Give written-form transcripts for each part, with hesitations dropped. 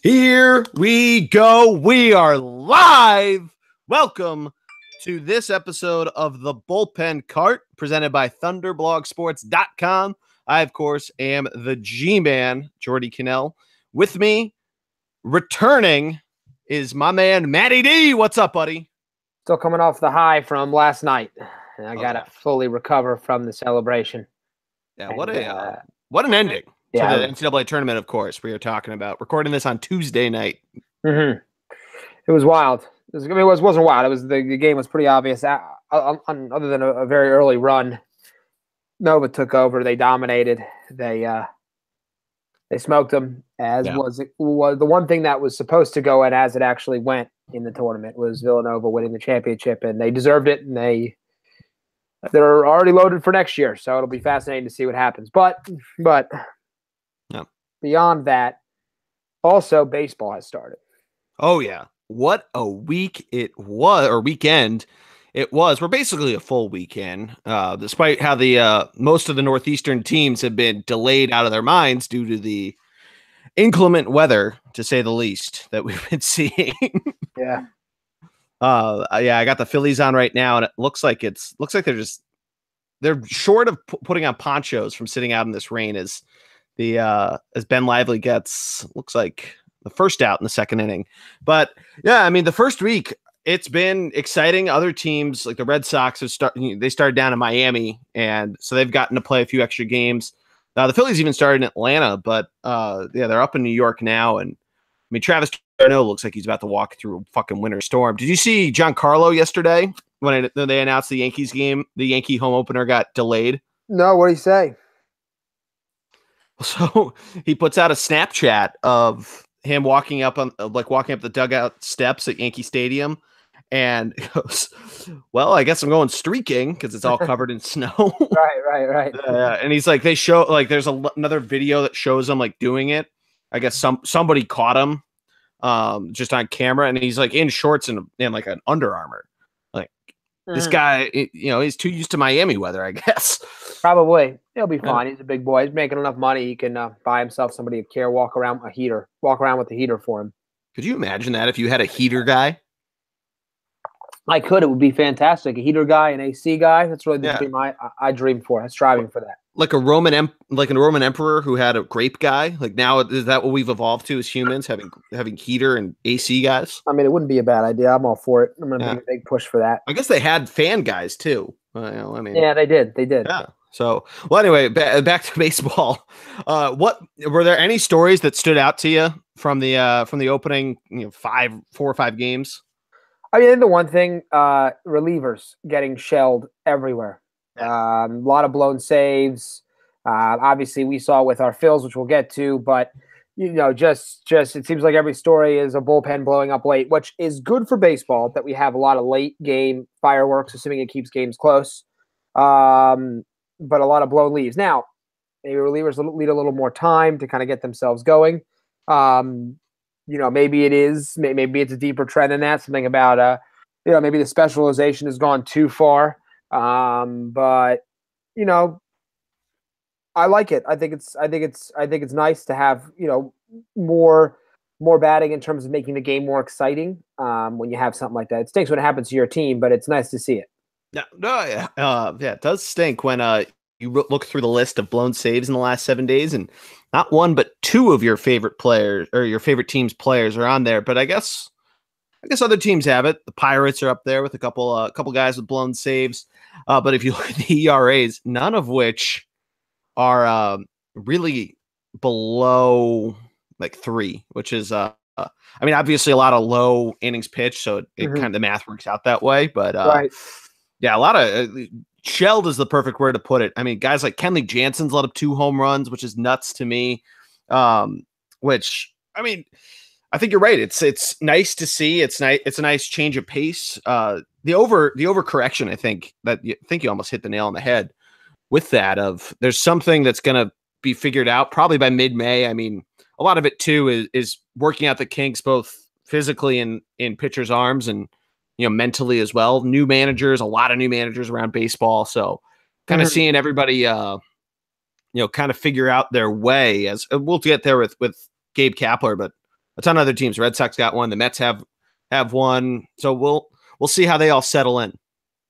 Here we go. We are live. Welcome to this episode of the Bullpen Cart presented by ThunderblogSports.com. I, of course, am the G-Man, Jordy Cannell. With me, returning, is my man, Matty D. What's up, buddy? Still coming off the high from last night. And I got to fully recover from the celebration. Yeah, what an ending to the NCAA tournament, of course, we are talking about. Recording this on Tuesday night. Mm-hmm. It was wild. It wasn't wild. It was the game was pretty obvious. Other than a very early run, Nova took over. They dominated. They smoked them. Was the one thing that was supposed to go, and as it actually went in the tournament, was Villanova winning the championship, and they deserved it. And they're already loaded for next year, so it'll be fascinating to see what happens. But beyond that, also baseball has started. Oh yeah. What a week it was, or weekend it was. We're basically a full weekend, despite how the most of the Northeastern teams have been delayed out of their minds due to the inclement weather, to say the least, that we've been seeing. Yeah. I got the Phillies on right now, and it looks like they're short of putting on ponchos from sitting out in this rain as Ben Lively gets, looks like, the first out in the second inning. But yeah, I mean, the first week it's been exciting. Other teams like the Red Sox they started down in Miami, and so they've gotten to play a few extra games. The Phillies even started in Atlanta, but they're up in New York now. And I mean, Travis Darno looks like he's about to walk through a fucking winter storm. Did you see Giancarlo yesterday when they announced the Yankees game? The Yankee home opener got delayed. No, what did he say? So he puts out a Snapchat of him walking up the dugout steps at Yankee Stadium, and goes, "Well, I guess I'm going streaking because it's all covered in snow." Right. And he's like, they show like there's another video that shows him like doing it. I guess somebody caught him just on camera, and he's like in shorts and like an Under Armour. Like this guy, he's too used to Miami weather, I guess. Probably. He'll be fine. He's a big boy. He's making enough money. He can buy himself somebody of care, walk around with the heater for him. Could you imagine that if you had a heater guy? I could. It would be fantastic. A heater guy, an AC guy. That's really the dream I dream for. I'm striving for that. Like a Roman emperor who had a grape guy. Like now, is that what we've evolved to as humans, having heater and AC guys? I mean, it wouldn't be a bad idea. I'm all for it. I'm going to make a big push for that. I guess they had fan guys too. Yeah, they did. Yeah. So, well, anyway, back to baseball. What were there any stories that stood out to you from the opening 4 or 5 games? I mean, the one thing, relievers getting shelled everywhere. A lot of blown saves. Obviously, we saw with our Phils, which we'll get to, but just it seems like every story is a bullpen blowing up late, which is good for baseball that we have a lot of late game fireworks, assuming it keeps games close. But a lot of blown leaves. Now, maybe relievers need a little more time to kind of get themselves going. Maybe it's a deeper trend than that. Something about maybe the specialization has gone too far. But I like it. I think it's nice to have more batting in terms of making the game more exciting. When you have something like that, it stinks when it happens to your team, but it's nice to see it. It does stink when you look through the list of blown saves in the last 7 days, and not one but 2 of your favorite players or your favorite team's players are on there. But I guess other teams have it. The Pirates are up there with a couple guys with blown saves. But if you look at the ERAs, none of which are really below like 3, which is obviously a lot of low innings pitched, so it kind of the math works out that way. But right. Yeah, a lot of shelled is the perfect word to put it. I mean, guys like Kenley Jansen's let up 2 home runs, which is nuts to me. Which, I mean, I think you're right. It's nice to see. It's nice. It's a nice change of pace. The overcorrection, I think you almost hit the nail on the head with that. Of there's something that's going to be figured out probably by mid-May. I mean, a lot of it too is working out the kinks both physically and in pitchers' arms and mentally as well. A lot of new managers around baseball. So kind of seeing everybody, kind of figure out their way as we'll get there with Gabe Kapler, but a ton of other teams. Red Sox got one. The Mets have one. So we'll see how they all settle in.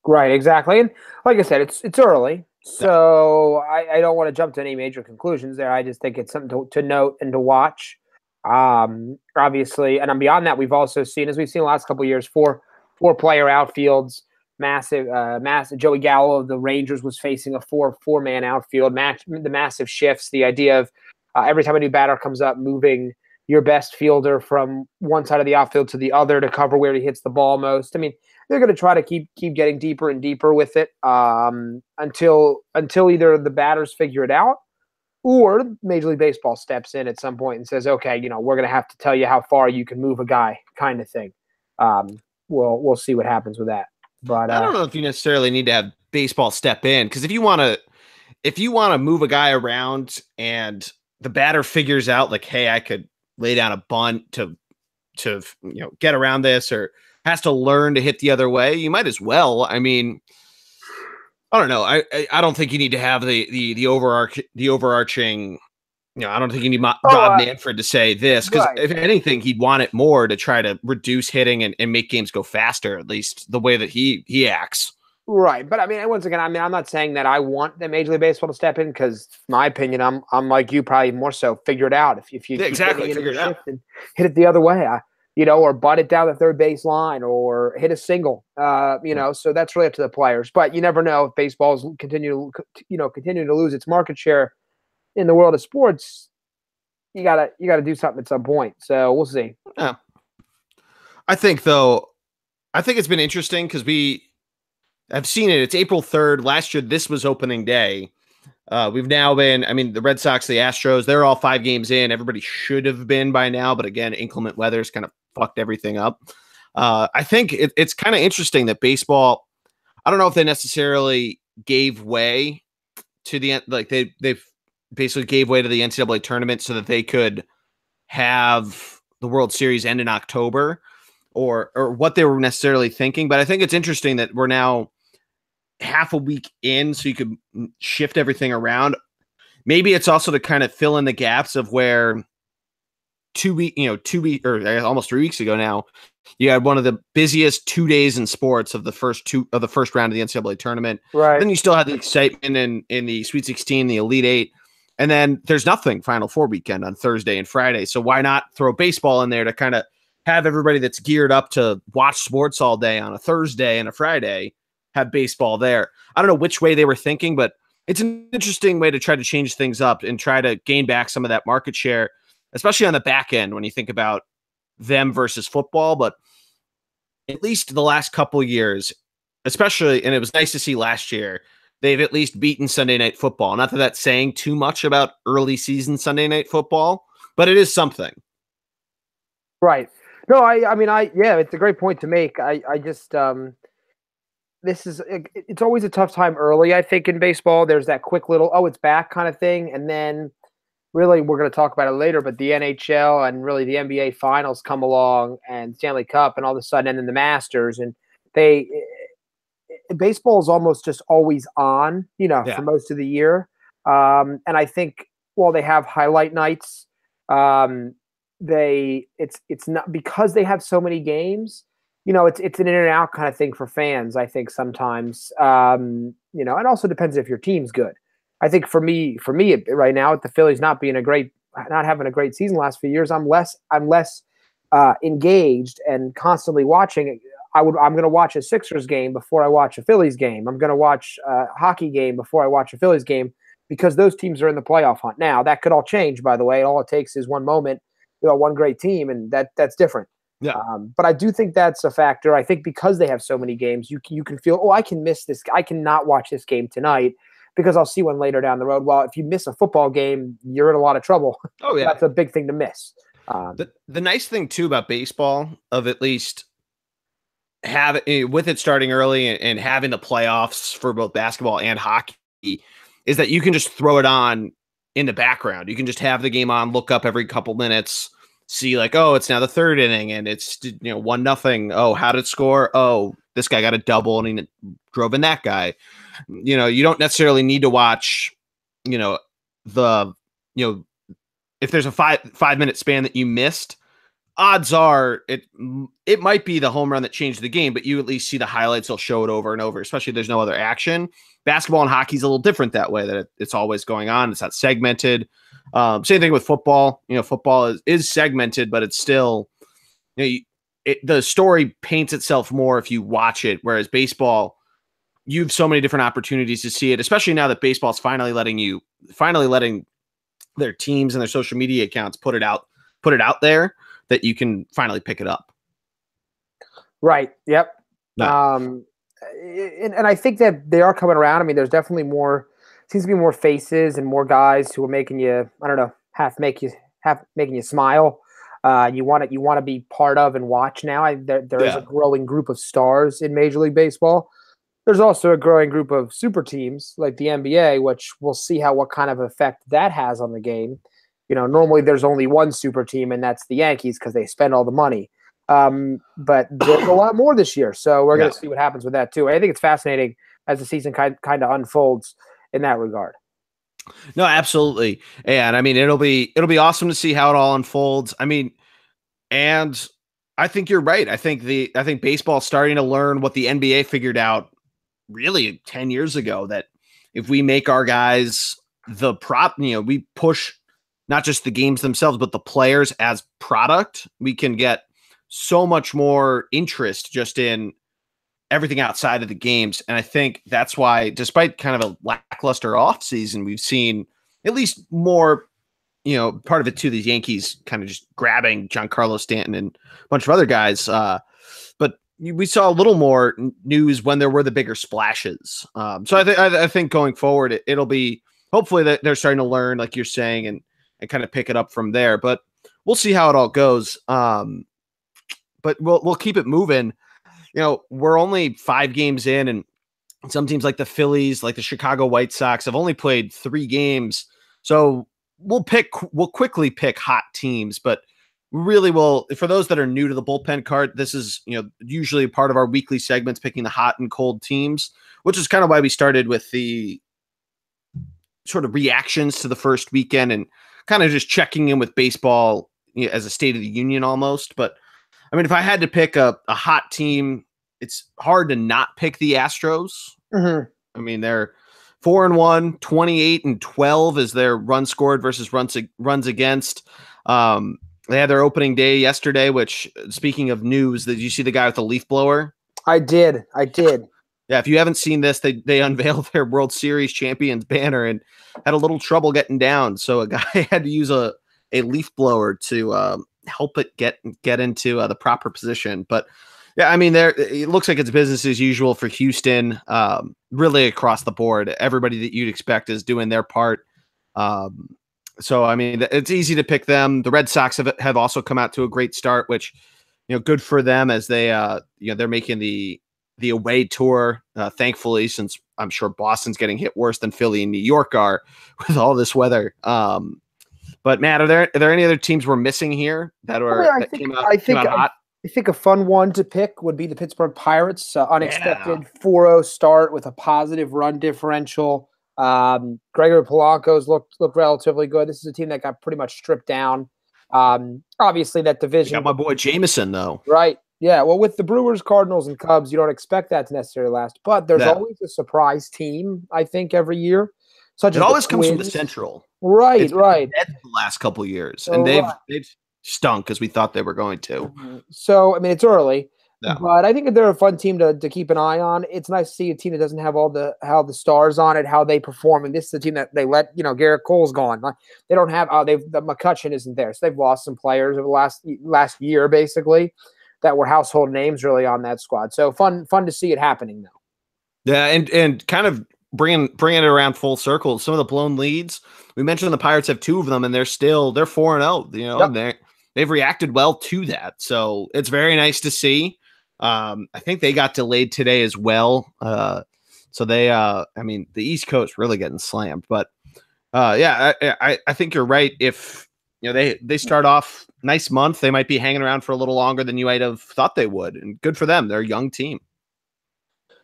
Right, exactly. And like I said, it's early, so I don't want to jump to any major conclusions there. I just think it's something to note and to watch. Obviously, and beyond that, we've also seen, as we've seen the last couple of years, four player outfields, massive. Joey Gallo of the Rangers was facing a four man outfield match. The massive shifts, the idea of every time a new batter comes up, moving your best fielder from one side of the outfield to the other to cover where he hits the ball most. I mean, they're going to try to keep getting deeper and deeper with it until either the batters figure it out or Major League Baseball steps in at some point and says, okay, we're going to have to tell you how far you can move a guy, kind of thing. We'll see what happens with that. But I don't know if you necessarily need to have baseball step in, because if you want to move a guy around and the batter figures out like, hey, I could lay down a bunt to get around this, or has to learn to hit the other way, you might as well. I mean, I don't know. I don't think you need to have the overarching. I don't think you need Rob Manfred to say this, because if anything, he'd want it more to try to reduce hitting and make games go faster, at least the way that he acts. Right. But I mean, once again, I'm not saying that I want the Major League Baseball to step in, because my opinion, I'm like you, probably more so, figure it out. If you exactly figure it out and hit it the other way, or butt it down the third base line, or hit a single, so that's really up to the players. But you never know if baseball's continue to lose its market share in the world of sports. You gotta do something at some point. So we'll see. Yeah. I think it's been interesting because I've seen it. It's April 3rd. Last year, this was opening day. We've now been, the Red Sox, the Astros, they're all 5 games in. Everybody should have been by now, but again, inclement weather's kind of fucked everything up. I think it's kind of interesting that baseball, I don't know if they necessarily gave way to the end, like they've basically gave way to the NCAA tournament so that they could have the World Series end in October, or what they were necessarily thinking. But I think it's interesting that we're now half a week in, so you could shift everything around. Maybe it's also to kind of fill in the gaps of where 2 weeks or almost 3 weeks ago now, you had one of the busiest 2 days in sports of the first round of the NCAA tournament. Right. Then you still had the excitement in the Sweet 16, the Elite Eight, and then there's nothing Final Four weekend on Thursday and Friday. So why not throw baseball in there to kind of have everybody that's geared up to watch sports all day on a Thursday and a Friday have baseball there? I don't know which way they were thinking, but it's an interesting way to try to change things up and try to gain back some of that market share, especially on the back end when you think about them versus football. But at least the last couple of years, especially, and it was nice to see last year, they've at least beaten Sunday Night Football. Not that that's saying too much about early season Sunday Night Football, but it is something. Right. No, it's a great point to make. I just, it's always a tough time early, I think, in baseball. There's that quick little, oh, it's back kind of thing. And then really, we're going to talk about it later, but the NHL and really the NBA finals come along, and Stanley Cup, and all of a sudden, and then the Masters, and baseball is almost just always on, for most of the year. And I think while they have highlight nights, it's not, because they have so many games, it's an in and out kind of thing for fans, I think sometimes, it also depends if your team's good. I think for me right now, with the Phillies not having a great season the last few years, I'm less engaged and constantly watching. I'm going to watch a Sixers game before I watch a Phillies game. I'm going to watch a hockey game before I watch a Phillies game, because those teams are in the playoff hunt. Now, that could all change, by the way. All it takes is one moment, one great team, and that's different. Yeah. But I do think that's a factor. I think because they have so many games, you can feel, I can miss this. I cannot watch this game tonight because I'll see one later down the road. Well, if you miss a football game, you're in a lot of trouble. Oh, yeah. That's a big thing to miss. The nice thing, too, about baseball, of at least with it starting early and having the playoffs for both basketball and hockey, is that you can just throw it on in the background. You can just have the game on, look up every couple minutes, see like, oh, it's now the third inning and it's 1-0. Oh, how did it score? Oh, this guy got a double and he drove in that guy. You don't necessarily need to watch, if there's a 5 minute span that you missed, odds are it might be the home run that changed the game, but you at least see the highlights. They'll show it over and over, especially if there's no other action. Basketball and hockey is a little different that way, that it's always going on. It's not segmented. Same thing with football. Football is segmented, but it's still, the story paints itself more if you watch it. Whereas baseball, you have so many different opportunities to see it, especially now that baseball's finally letting their teams and their social media accounts put it out there, that you can finally pick it up. Right. Yep. No. And I think that they are coming around. I mean, there's definitely seems to be more faces and more guys who are making you, I don't know, half making you smile. You want to be part of and watch now. There is a growing group of stars in Major League Baseball. There's also a growing group of super teams like the NBA, which we'll see what kind of effect that has on the game. Normally there's only one super team, and that's the Yankees because they spend all the money. But there's a lot more this year, so we're going to see what happens with that too. I think it's fascinating as the season kind of unfolds in that regard. No, absolutely. And I mean, it'll be awesome to see how it all unfolds. I mean, and I think you're right. I think baseball's starting to learn what the NBA figured out really 10 years ago, that if we make our guys the prop, we push not just the games themselves, but the players as product, we can get so much more interest just in everything outside of the games. And I think that's why, despite kind of a lackluster offseason, we've seen at least more, part of it too, the Yankees kind of just grabbing Giancarlo Stanton and a bunch of other guys. But we saw a little more news when there were the bigger splashes. So I think going forward, it'll be, hopefully that they're starting to learn, like you're saying, and kind of pick it up from there. But we'll see how it all goes. But we'll keep it moving. We're only 5 games in, and some teams like the Phillies, like the Chicago White Sox, have only played 3 games. So we'll quickly pick hot teams, but really will, for those that are new to the bullpen card, this is, usually part of our weekly segments, picking the hot and cold teams, which is kind of why we started with the sort of reactions to the first weekend and kind of just checking in with baseball as a State of the Union almost. But I mean, if I had to pick a hot team, it's hard to not pick the Astros. Mm-hmm. I mean, they're 4-1, 28-12 is their run scored versus runs against. They had their opening day yesterday, which, speaking of news, did you see the guy with the leaf blower? I did. Yeah, if you haven't seen this, they unveiled their World Series champions banner and had a little trouble getting down. So a guy had to use a leaf blower to help it get into the proper position. But yeah, I mean, it looks like it's business as usual for Houston, really across the board. Everybody that you'd expect is doing their part. So, I mean, it's easy to pick them. The Red Sox have also come out to a great start, which, good for them, as they, they're making the away tour, thankfully, since I'm sure Boston's getting hit worse than Philly and New York are with all this weather. But Matt, are there any other teams we're missing here that came out hot? I think a fun one to pick would be the Pittsburgh Pirates. Unexpected 4-0 start with a positive run differential. Gregory Polanco's looked relatively good. This is a team that got pretty much stripped down. Obviously, that division. Got my boy Jameson, though. Right. Yeah. Well, with the Brewers, Cardinals, and Cubs, you don't expect that to necessarily last. But there's always a surprise team, I think, every year. It always comes from the Central. Right. It's right. The last couple of years, and they've stunk as we thought they were going to. So, I mean, it's early. No. But I think they're a fun team to keep an eye on. It's nice to see a team that doesn't have how the stars on it, how they perform. And this is a team that they let, Garrett Cole's gone. They don't have the McCutchen isn't there. So they've lost some players over the last year, basically, that were household names really on that squad. So fun to see it happening now. Yeah, and kind of bringing it around full circle. Some of the blown leads. We mentioned the Pirates have 2 of them, and they're 4-0. And they've reacted well to that. So it's very nice to see. I think they got delayed today as well. So they, I mean, the East Coast really getting slammed, but I think you're right. If they start off nice month, they might be hanging around for a little longer than you might have thought they would, and good for them. They're a young team.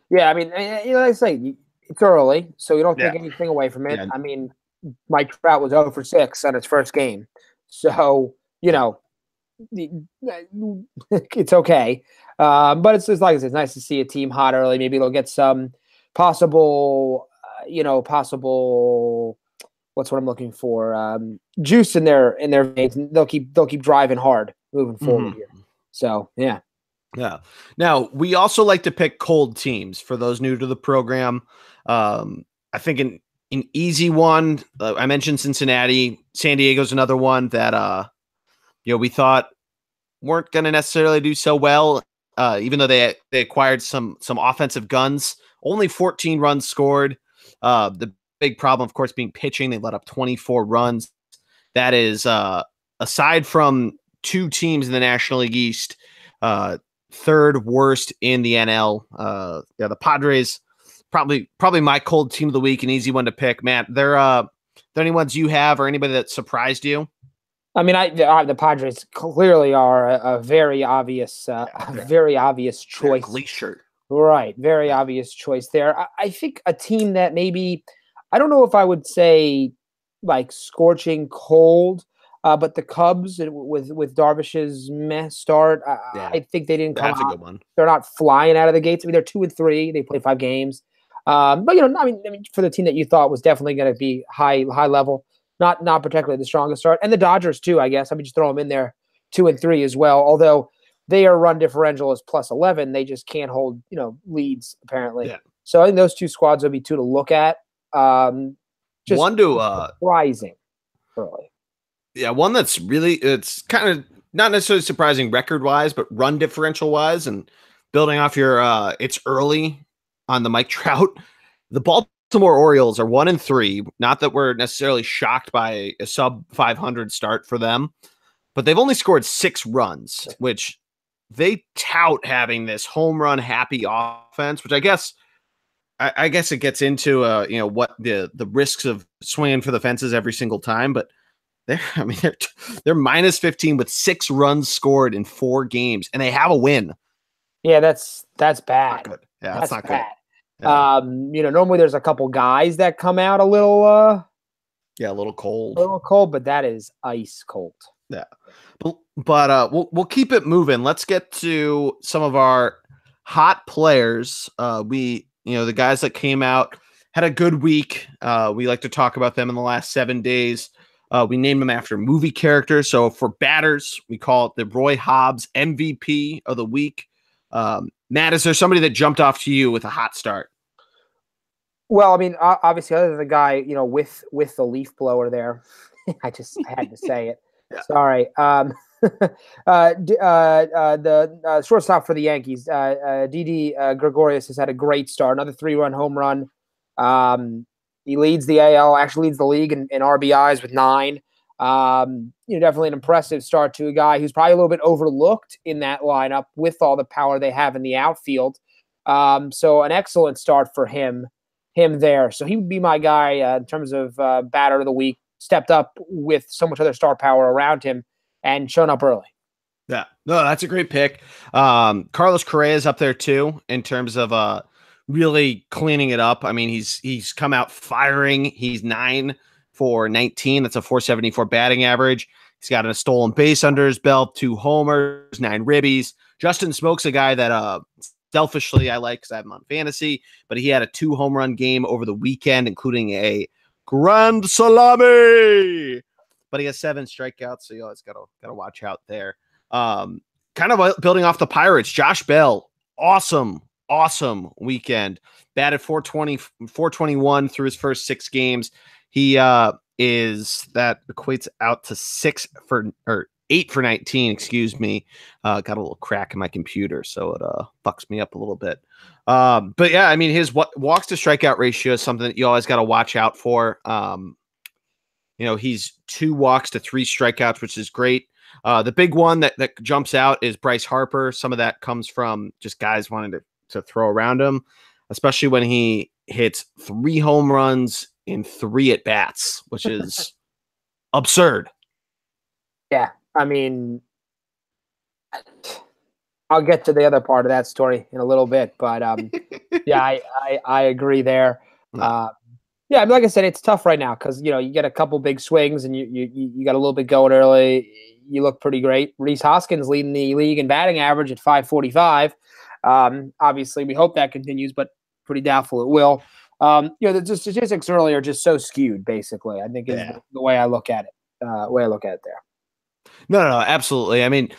Yeah, I mean, like I say, it's early, so you don't take anything away from it. Yeah. I mean, Mike Trout was 0 for 6 on his first game, so it's okay. But it's like I said, it's nice to see a team hot early. Maybe they'll get some possible, possible. What's what I'm looking for? Juice in their veins. They'll keep driving hard moving forward here. So yeah. Yeah. Now we also like to pick cold teams for those new to the program. I think an easy one. I mentioned Cincinnati. San Diego's another one that we thought weren't going to necessarily do so well, even though they acquired some offensive guns. Only 14 runs scored. The big problem, of course, being pitching. They let up 24 runs. That is, aside from two teams in the National League East, third worst in the NL. The Padres, probably my cold team of the week, an easy one to pick. Matt, there any ones you have or anybody that surprised you? I mean, the Padres clearly are a very obvious, very obvious choice. Glacier. Right, very obvious choice there. I think a team that maybe, I don't know if I would say like scorching cold, but the Cubs with Darvish's meh start, I think they didn't come That's out. A good one. They're not flying out of the gates. I mean, they're 2-3. They play 5 games, but I mean, for the team that you thought was definitely going to be high level, not particularly the strongest start, and the Dodgers too. I guess I mean just throw them in there, 2-3 as well. Although their run differential is +11, they just can't hold leads apparently. Yeah. So I think those two squads would be two to look at. Just one to surprising early. Yeah, one that's really, it's kind of not necessarily surprising record wise, but run differential wise, and building off your it's early on the Mike Trout. The Baltimore Orioles are 1-3. Not that we're necessarily shocked by a sub 500 start for them, but they've only scored 6 runs, which they tout having this home run happy offense, which I guess it gets into what the risks of swinging for the fences every single time, but they're -15 with 6 runs scored in 4 games, and they have a win. Yeah, that's bad. Not good. Yeah, that's not bad. Good. Yeah. Normally there's a couple guys that come out a little a little cold, but that is ice cold. Yeah. But we'll keep it moving. Let's get to some of our hot players. The guys that came out had a good week. We like to talk about them in the last 7 days. We named them after movie characters. So for batters, we call it the Roy Hobbs MVP of the week. Matt, is there somebody that jumped off to you with a hot start? Well, I mean, obviously, other than the guy, with the leaf blower there, I had to say it. Yeah. Sorry. The shortstop for the Yankees, Didi Gregorius, has had a great start. Another 3-run home run. He leads the AL, actually leads the league in RBIs with 9. Definitely an impressive start to a guy who's probably a little bit overlooked in that lineup with all the power they have in the outfield. So an excellent start for him there. So he would be my guy in terms of batter of the week. Stepped up with so much other star power around him and shown up early. Yeah, no, that's a great pick. Carlos Correa is up there too in terms of really cleaning it up. I mean, he's come out firing. He's 9 for 19. That's a 474 batting average. He's got a stolen base under his belt, 2 homers, 9 ribbies. Justin Smoke's a guy that selfishly I like because I have him on fantasy, but he had a 2 home run game over the weekend, including a grand salami. But he has 7 strikeouts, so you always gotta watch out there. Kind of building off the Pirates, Josh Bell, awesome weekend. Batted 421 through his first 6 games. He that equates out to 8 for 19, excuse me. Got a little crack in my computer, so it fucks me up a little bit. But yeah, I mean, his walks to strikeout ratio is something that you always got to watch out for. He's 2 walks to 3 strikeouts, which is great. The big one that jumps out is Bryce Harper. Some of that comes from just guys wanting to throw around him, especially when he hits 3 home runs in 3 at bats, which is absurd. Yeah, I mean, I'll get to the other part of that story in a little bit, but yeah, I agree there. Yeah, I mean, like I said, it's tough right now because you get a couple big swings and you got a little bit going early. You look pretty great. Reese Hoskins leading the league in batting average at 545. Obviously, we hope that continues, but pretty doubtful it will. The statistics early are just so skewed. Basically, I think is the way I look at it. Way I look at it there. No, absolutely. I mean,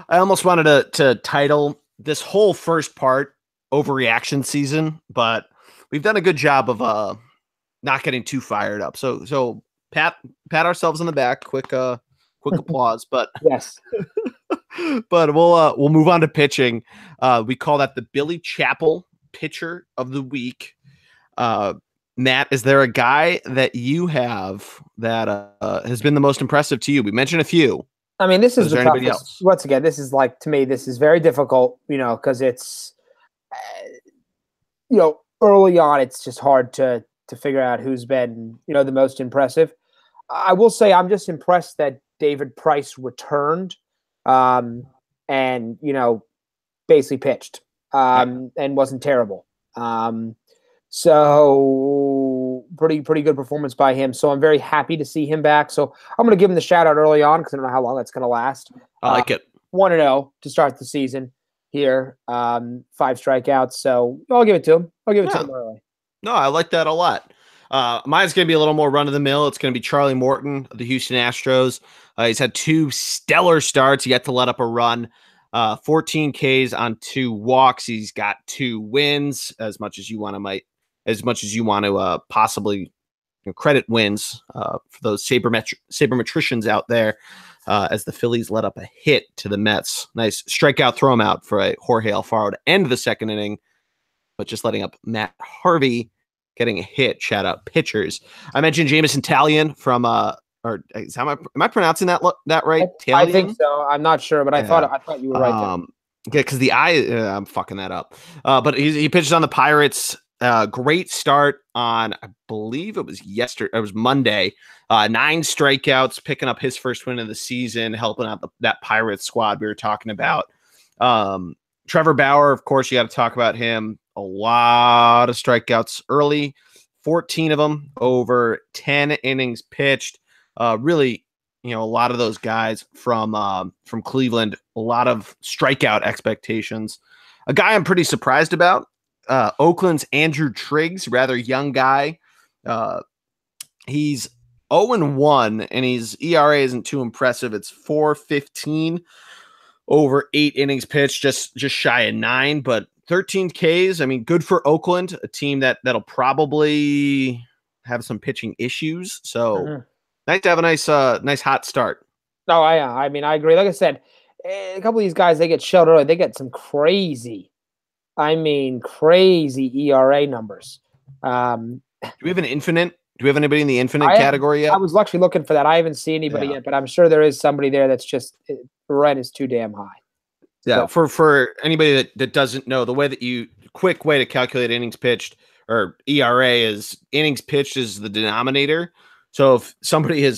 I almost wanted to title this whole first part overreaction season, but we've done a good job of not getting too fired up. So pat ourselves on the back. Quick applause. But yes. But we'll move on to pitching. We call that the Billy Chappell Pitcher of the Week. Matt, is there a guy that you have that has been the most impressive to you? We mentioned a few. I mean, this is the toughest. Else? Once again, this is to me, this is very difficult, because it's, early on, it's just hard to figure out who's been, the most impressive. I will say I'm just impressed that David Price returned, and, basically pitched, and wasn't terrible. So pretty good performance by him. So I'm very happy to see him back. So I'm going to give him the shout out early on because I don't know how long that's going to last. I like it. 1-0 to start the season here. 5 strikeouts. So I'll give it to him. I'll give it to him early. No, I like that a lot. Mine's going to be a little more run of the mill. It's going to be Charlie Morton of the Houston Astros. He's had 2 stellar starts. Yet to let up a run. 14 Ks on 2 walks. He's got 2 wins. As much as you want to possibly credit wins for those sabermetricians out there, as the Phillies let up a hit to the Mets. Nice strikeout throw him out for a Jorge Alfaro to end the second inning, but just letting up Matt Harvey getting a hit. Shout out pitchers. I mentioned Jameson Taillon from am I pronouncing that right? Taillon? I think so. I'm not sure, but I thought you were right there. Yeah, because the I'm fucking that up. But he pitches on the Pirates. Great start on, I believe it was yesterday. It was Monday. 9 strikeouts, picking up his first win of the season, helping out that Pirates squad we were talking about. Trevor Bauer, of course, you got to talk about him. A lot of strikeouts early, 14 of them over 10 innings pitched. Really, a lot of those guys from Cleveland, a lot of strikeout expectations. A guy I'm pretty surprised about. Oakland's Andrew Triggs, rather young guy. He's 0-1, and his ERA isn't too impressive. It's 4.15 over 8 innings pitched, just shy of 9, but 13 Ks. I mean, good for Oakland, a team that'll probably have some pitching issues. So nice to have a nice hot start. No, I mean, I agree. Like I said, a couple of these guys, they get shelled early. They get some crazy ERA numbers. Do we have an infinite? Do we have anybody in the infinite category yet? I was actually looking for that. I haven't seen anybody yet, but I'm sure there is somebody there that's just rent is too damn high. Yeah, so. For anybody that doesn't know, the way that quick way to calculate innings pitched or ERA is innings pitched is the denominator. So if somebody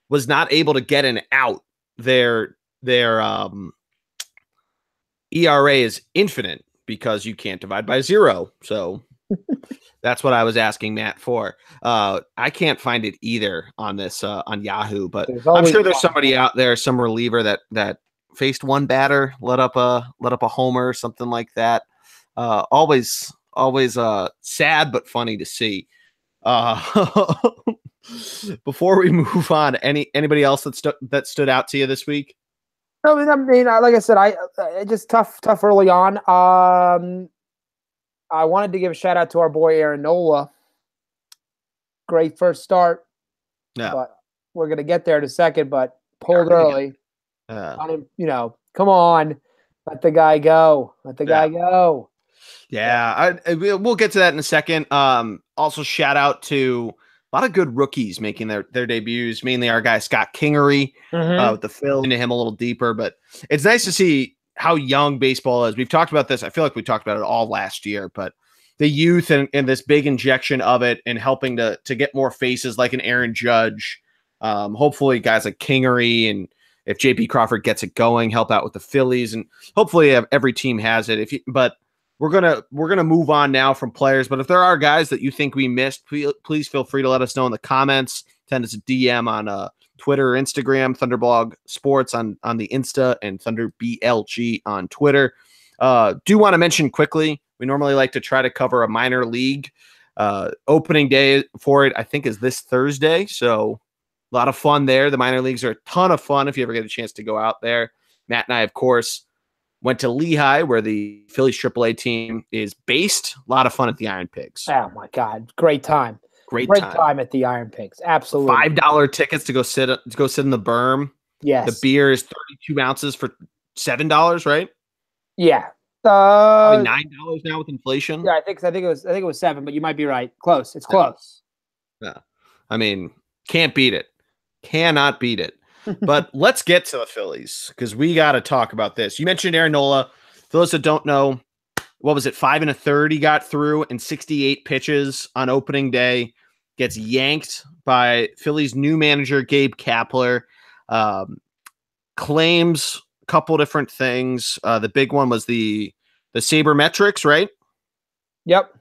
was not able to get an out, their ERA is infinite because you can't divide by 0. So that's what I was asking Matt for. I can't find it either on this on Yahoo, but I'm sure there's somebody out there, some reliever that faced one batter, let up a homer, something like that. Always sad but funny to see. Before we move on, anybody else that stood out to you this week? I mean, like I said, I just tough early on. I wanted to give a shout out to our boy Aaron Nola. Great first start. Yeah, but we're gonna get there in a second. But pulled early. Come on, let the guy go. Let the guy go. Yeah, we'll get to that in a second. Also, shout out to a lot of good rookies making their debuts. Mainly our guy Scott Kingery with the Phil, into him a little deeper. But it's nice to see how young baseball is. We've talked about this. I feel like we talked about it all last year, but the youth and this big injection of it and helping to get more faces like an Aaron Judge. Hopefully guys like Kingery, and if JP Crawford gets it going, help out with the Phillies, and hopefully every team has it. But we're gonna move on now from players. But if there are guys that you think we missed, please feel free to let us know in the comments. Send us a DM on Twitter or Instagram, Thunderblog Sports on the Insta, and Thunder BLG on Twitter. Do want to mention quickly, we normally like to try to cover a minor league. Opening day for it, I think, is this Thursday. So a lot of fun there. The minor leagues are a ton of fun if you ever get a chance to go out there. Matt and I, of course, went to Lehigh, where the Phillies AAA team is based. A lot of fun at the Iron Pigs. Oh, my God. Great time. Great time at the Iron Pigs. Absolutely. $5 tickets to go sit in the berm. Yes. The beer is 32 ounces for $7, right? Yeah. Probably $9 now with inflation. Yeah, I think it was 7, but you might be right. Close. It's close. Yeah. I mean, can't beat it. Cannot beat it. But let's get to the Phillies, because we got to talk about this. You mentioned Aaron Nola. For those that don't know, what was it? 5 1/3 he got through in 68 pitches on opening day. Gets yanked by Phillies new manager Gabe Kapler. Claims a couple different things. The big one was the sabermetrics, right? Yep.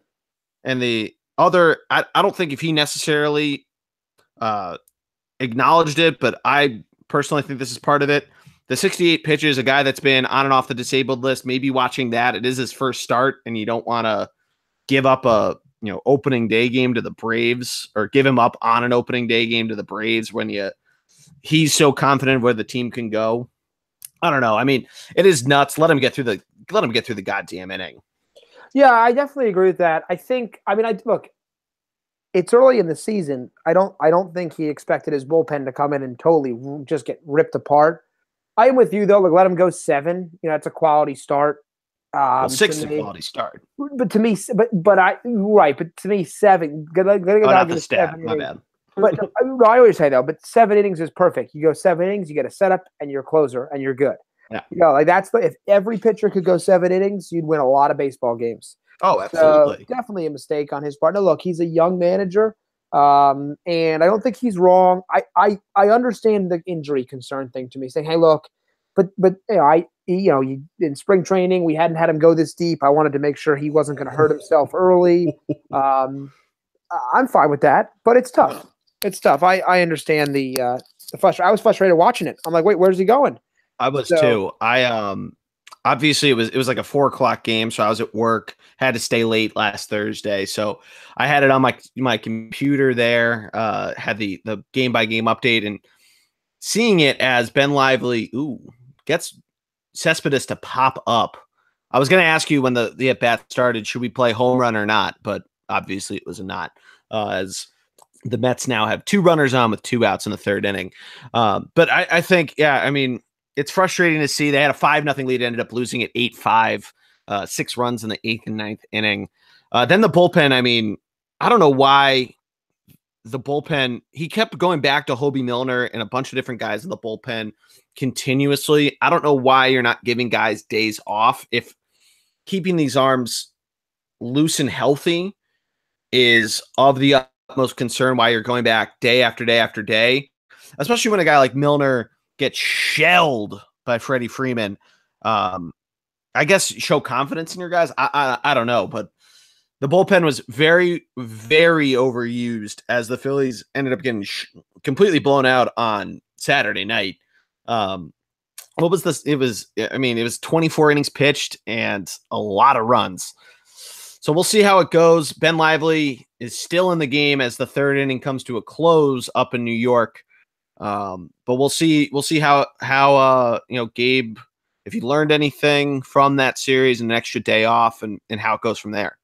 And the other, I don't think if he necessarily acknowledged it, but I personally think this is part of it. The 68 pitches, a guy that's been on and off the disabled list, maybe watching that. It is his first start, and you don't want to give up a opening day game to the Braves, or give him up on an opening day game to the Braves when he's so confident where the team can go. I don't know. I mean, it is nuts. Let him get through the goddamn inning. Yeah, I definitely agree with that. Look, it's early in the season. I don't think he expected his bullpen to come in and totally just get ripped apart. I am with you though. Like, let him go 7. It's a quality start. 6 is a quality start. But to me, but to me, 7. Not the stat. My bad. But I always say though, but 7 innings is perfect. You go 7 innings, you get a setup and you're a closer and you're good. Yeah. If every pitcher could go 7 innings, you'd win a lot of baseball games. Oh, absolutely. So definitely a mistake on his part. Now, look, he's a young manager, and I don't think he's wrong. I understand the injury concern thing to me, saying, "Hey, look, but in spring training we hadn't had him go this deep. I wanted to make sure he wasn't going to hurt himself early." I'm fine with that, but it's tough. It's tough. I understand the frustration. I was frustrated watching it. I'm like, wait, where's he going? I was too. Obviously it was like a 4:00 game, so I was at work, had to stay late last Thursday. So I had it on my computer there, had the game by game update, and seeing it as Ben Lively gets Cespedes to pop up. I was going to ask you when the at bat started, should we play home run or not? But obviously it was a not, as the Mets now have 2 runners on with 2 outs in the 3rd inning. But I think, yeah, I mean, it's frustrating to see. They had a 5-0 lead, ended up losing at 8-5, 6 runs in the 8th and 9th inning. Then the bullpen, I mean, I don't know why the bullpen, he kept going back to Hobie Milner and a bunch of different guys in the bullpen continuously. I don't know why you're not giving guys days off. If keeping these arms loose and healthy is of the utmost concern, why you're going back day after day after day, especially when a guy like Milner gets shelled by Freddie Freeman. I guess show confidence in your guys. I don't know, but the bullpen was very, very overused as the Phillies ended up getting completely blown out on Saturday night. What was this? It was 24 innings pitched and a lot of runs. So we'll see how it goes. Ben Lively is still in the game as the 3rd inning comes to a close up in New York. But we'll see how Gabe, if he learned anything from that series and an extra day off, and how it goes from there.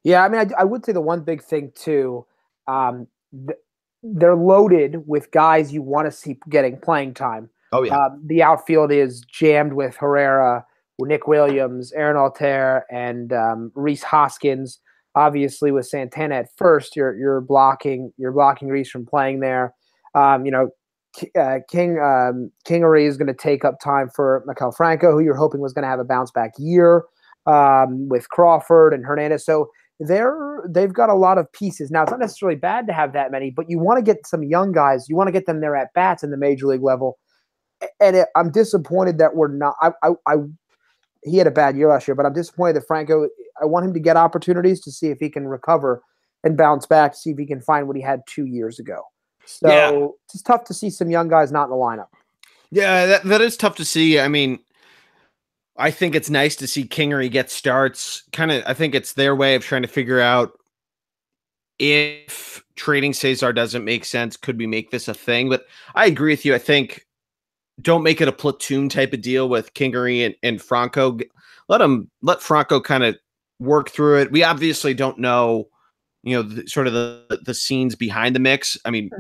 Yeah, I mean, I would say the one big thing too, they're loaded with guys you want to see getting playing time. Oh yeah, the outfield is jammed with Herrera, Nick Williams, Aaron Altair, and Reese Hoskins. Obviously, with Santana at first, you're blocking Reese from playing there. Kingery is going to take up time for Maikel Franco, who you're hoping was going to have a bounce back year, with Crawford and Hernandez. So they've got a lot of pieces. Now, it's not necessarily bad to have that many, but you want to get some young guys. You want to get them their at bats in the major league level. And I'm disappointed that we're not. he had a bad year last year, but I'm disappointed that Franco. I want him to get opportunities to see if he can recover and bounce back, see if he can find what he had 2 years ago. Yeah. So it's tough to see some young guys not in the lineup. Yeah, that is tough to see. I mean, I think it's nice to see Kingery get starts. Kind of, I think it's their way of trying to figure out if trading Cesar doesn't make sense, could we make this a thing? But I agree with you. I think don't make it a platoon type of deal with Kingery and Franco. Let Franco kind of work through it. We obviously don't know, sort of the scenes behind the mix. I mean,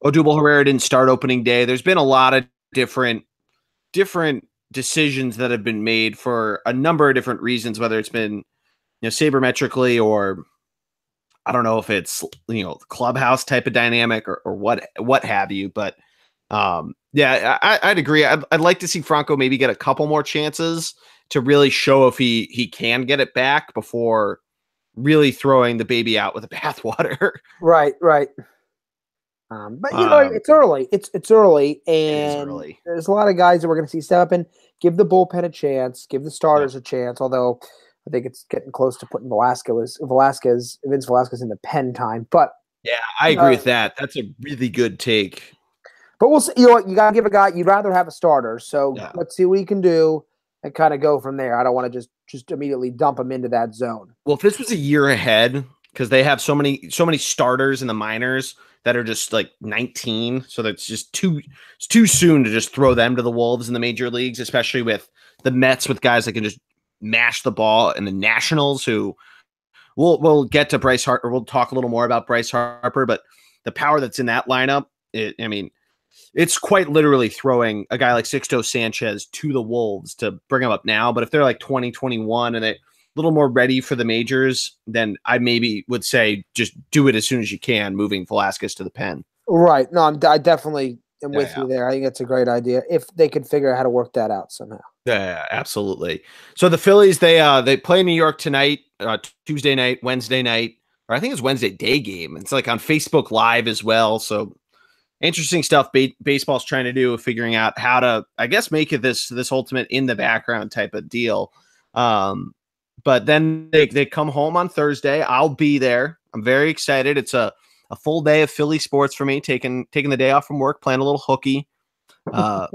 Odubel Herrera didn't start opening day. There's been a lot of different decisions that have been made for a number of different reasons, whether it's been, sabermetrically, or I don't know if it's, clubhouse type of dynamic or what have you. But yeah, I'd agree. I'd like to see Franco maybe get a couple more chances to really show if he can get it back before really throwing the baby out with the bathwater. Right. But it's early. It's early, and it is early. There's a lot of guys that we're going to see step up and give the bullpen a chance, give the starters a chance. Although I think it's getting close to putting Vince Velasquez in the pen time. But yeah, I agree with that. That's a really good take. But we'll see. You know what? You got to give a guy. You'd rather have a starter. So let's see what he can do and kind of go from there. I don't want to just immediately dump him into that zone. Well, if this was a year ahead, because they have so many starters in the minors that are just like 19, so that's just too soon to just throw them to the wolves in the major leagues, especially with the Mets with guys that can just mash the ball, and the Nationals, who we'll get to Bryce Harper. We'll talk a little more about Bryce Harper, but the power that's in that lineup, it's quite literally throwing a guy like Sixto Sanchez to the wolves to bring him up now. But if they're like 2021 and they're a little more ready for the majors, then I maybe would say just do it as soon as you can, moving Velasquez to the pen. Right. No, I definitely am with you there. I think that's a great idea if they could figure out how to work that out somehow. Yeah, absolutely. So the Phillies, they play New York tonight, Tuesday night, Wednesday night, or I think it's Wednesday day game. It's like on Facebook Live as well. So interesting stuff baseball's trying to do, figuring out how to, I guess, make it this ultimate in the background type of deal. But then they come home on Thursday. I'll be there. I'm very excited. It's a full day of Philly sports for me, taking the day off from work, playing a little hooky. It's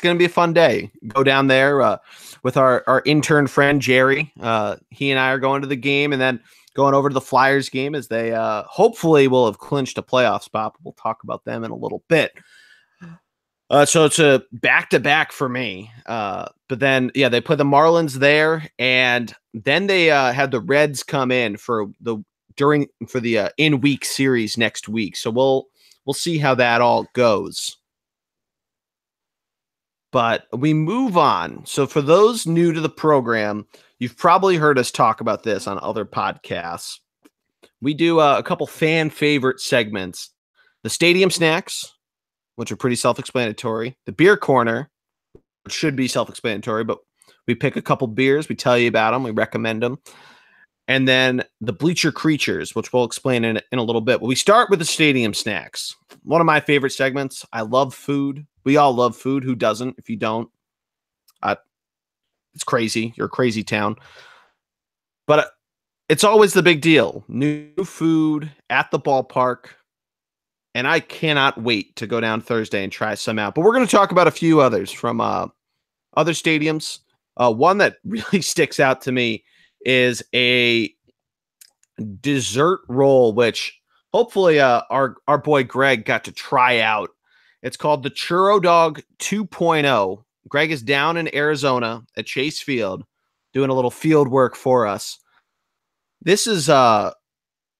going to be a fun day. Go down there with our intern friend Jerry. He and I are going to the game, and then going over to the Flyers game as they hopefully will have clinched a playoff spot. We'll talk about them in a little bit. So it's a back-to-back for me. But then, they play the Marlins there, and then they had the Reds come in for the in-week series next week. So we'll see how that all goes. But we move on. So for those new to the program, you've probably heard us talk about this on other podcasts. We do a couple fan favorite segments. The Stadium Snacks, which are pretty self-explanatory. The Beer Corner, which should be self-explanatory, but we pick a couple beers, we tell you about them, we recommend them. And then the Bleacher Creatures, which we'll explain in a little bit. But we start with the Stadium Snacks. One of my favorite segments. I love food. We all love food. Who doesn't? If you don't, it's crazy. You're a crazy town. But it's always the big deal. New food at the ballpark. And I cannot wait to go down Thursday and try some out. But we're going to talk about a few others from other stadiums. One that really sticks out to me is a dessert roll, which hopefully our boy Greg got to try out. It's called the Churro Dog 2.0. Greg is down in Arizona at Chase Field doing a little field work for us. This is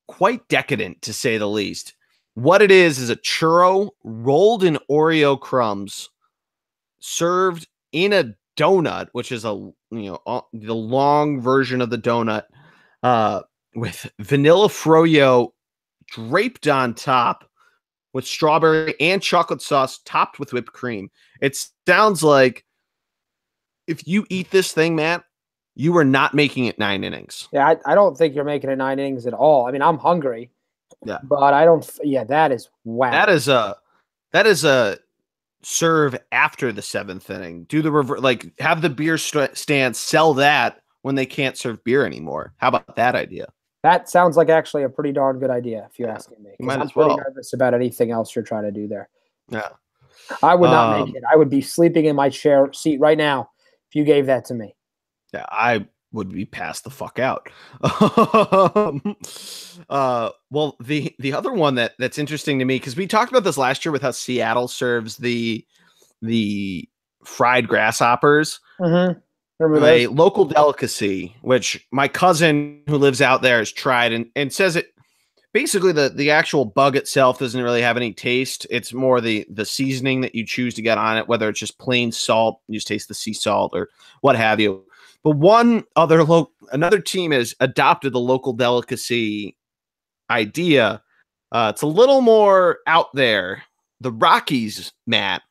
quite decadent, to say the least. What it is a churro rolled in Oreo crumbs, served in a donut, which is the long version of the donut, with vanilla froyo draped on top with strawberry and chocolate sauce topped with whipped cream. It sounds like if you eat this thing, Matt, you are not making it 9 innings. Yeah, I don't think you're making it 9 innings at all. I mean, I'm hungry. Yeah, but I don't. Yeah, that is wow. That is a serve after the seventh inning. Do the like have the beer stand sell that when they can't serve beer anymore. How about that idea? That sounds like actually a pretty darn good idea, if you're asking me. You Because might I'm as pretty well. nervous about anything else you're trying to do there. Yeah. I would not make it. I would be sleeping in my chair seat right now if you gave that to me. Yeah, I would be passed the fuck out. Well, the other one that's interesting to me, because we talked about this last year with how Seattle serves the fried grasshoppers. Mm-hmm. A local delicacy, which my cousin who lives out there has tried and says it basically the actual bug itself doesn't really have any taste. It's more the seasoning that you choose to get on it, whether it's just plain salt, you just taste the sea salt or what have you. But another team has adopted the local delicacy idea. It's a little more out there. The Rockies, Matt,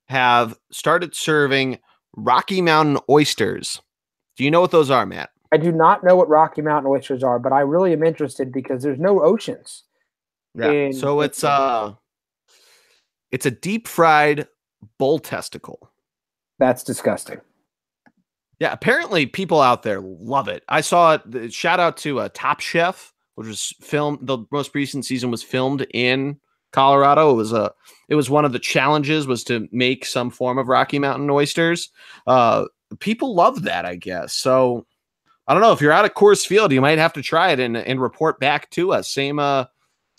have started serving Rocky Mountain oysters. Do you know what those are, Matt? I do not know what Rocky Mountain oysters are, but I really am interested because there's no oceans. Yeah. So it's a deep fried bull testicle. That's disgusting. Yeah, apparently people out there love it. I saw it. Shout out to Top Chef, which was filmed. The most recent season was filmed in Colorado. It was one of the challenges was to make some form of Rocky Mountain oysters. People love that, I guess. So I don't know if you're out of Coors Field, you might have to try it and report back to us. Same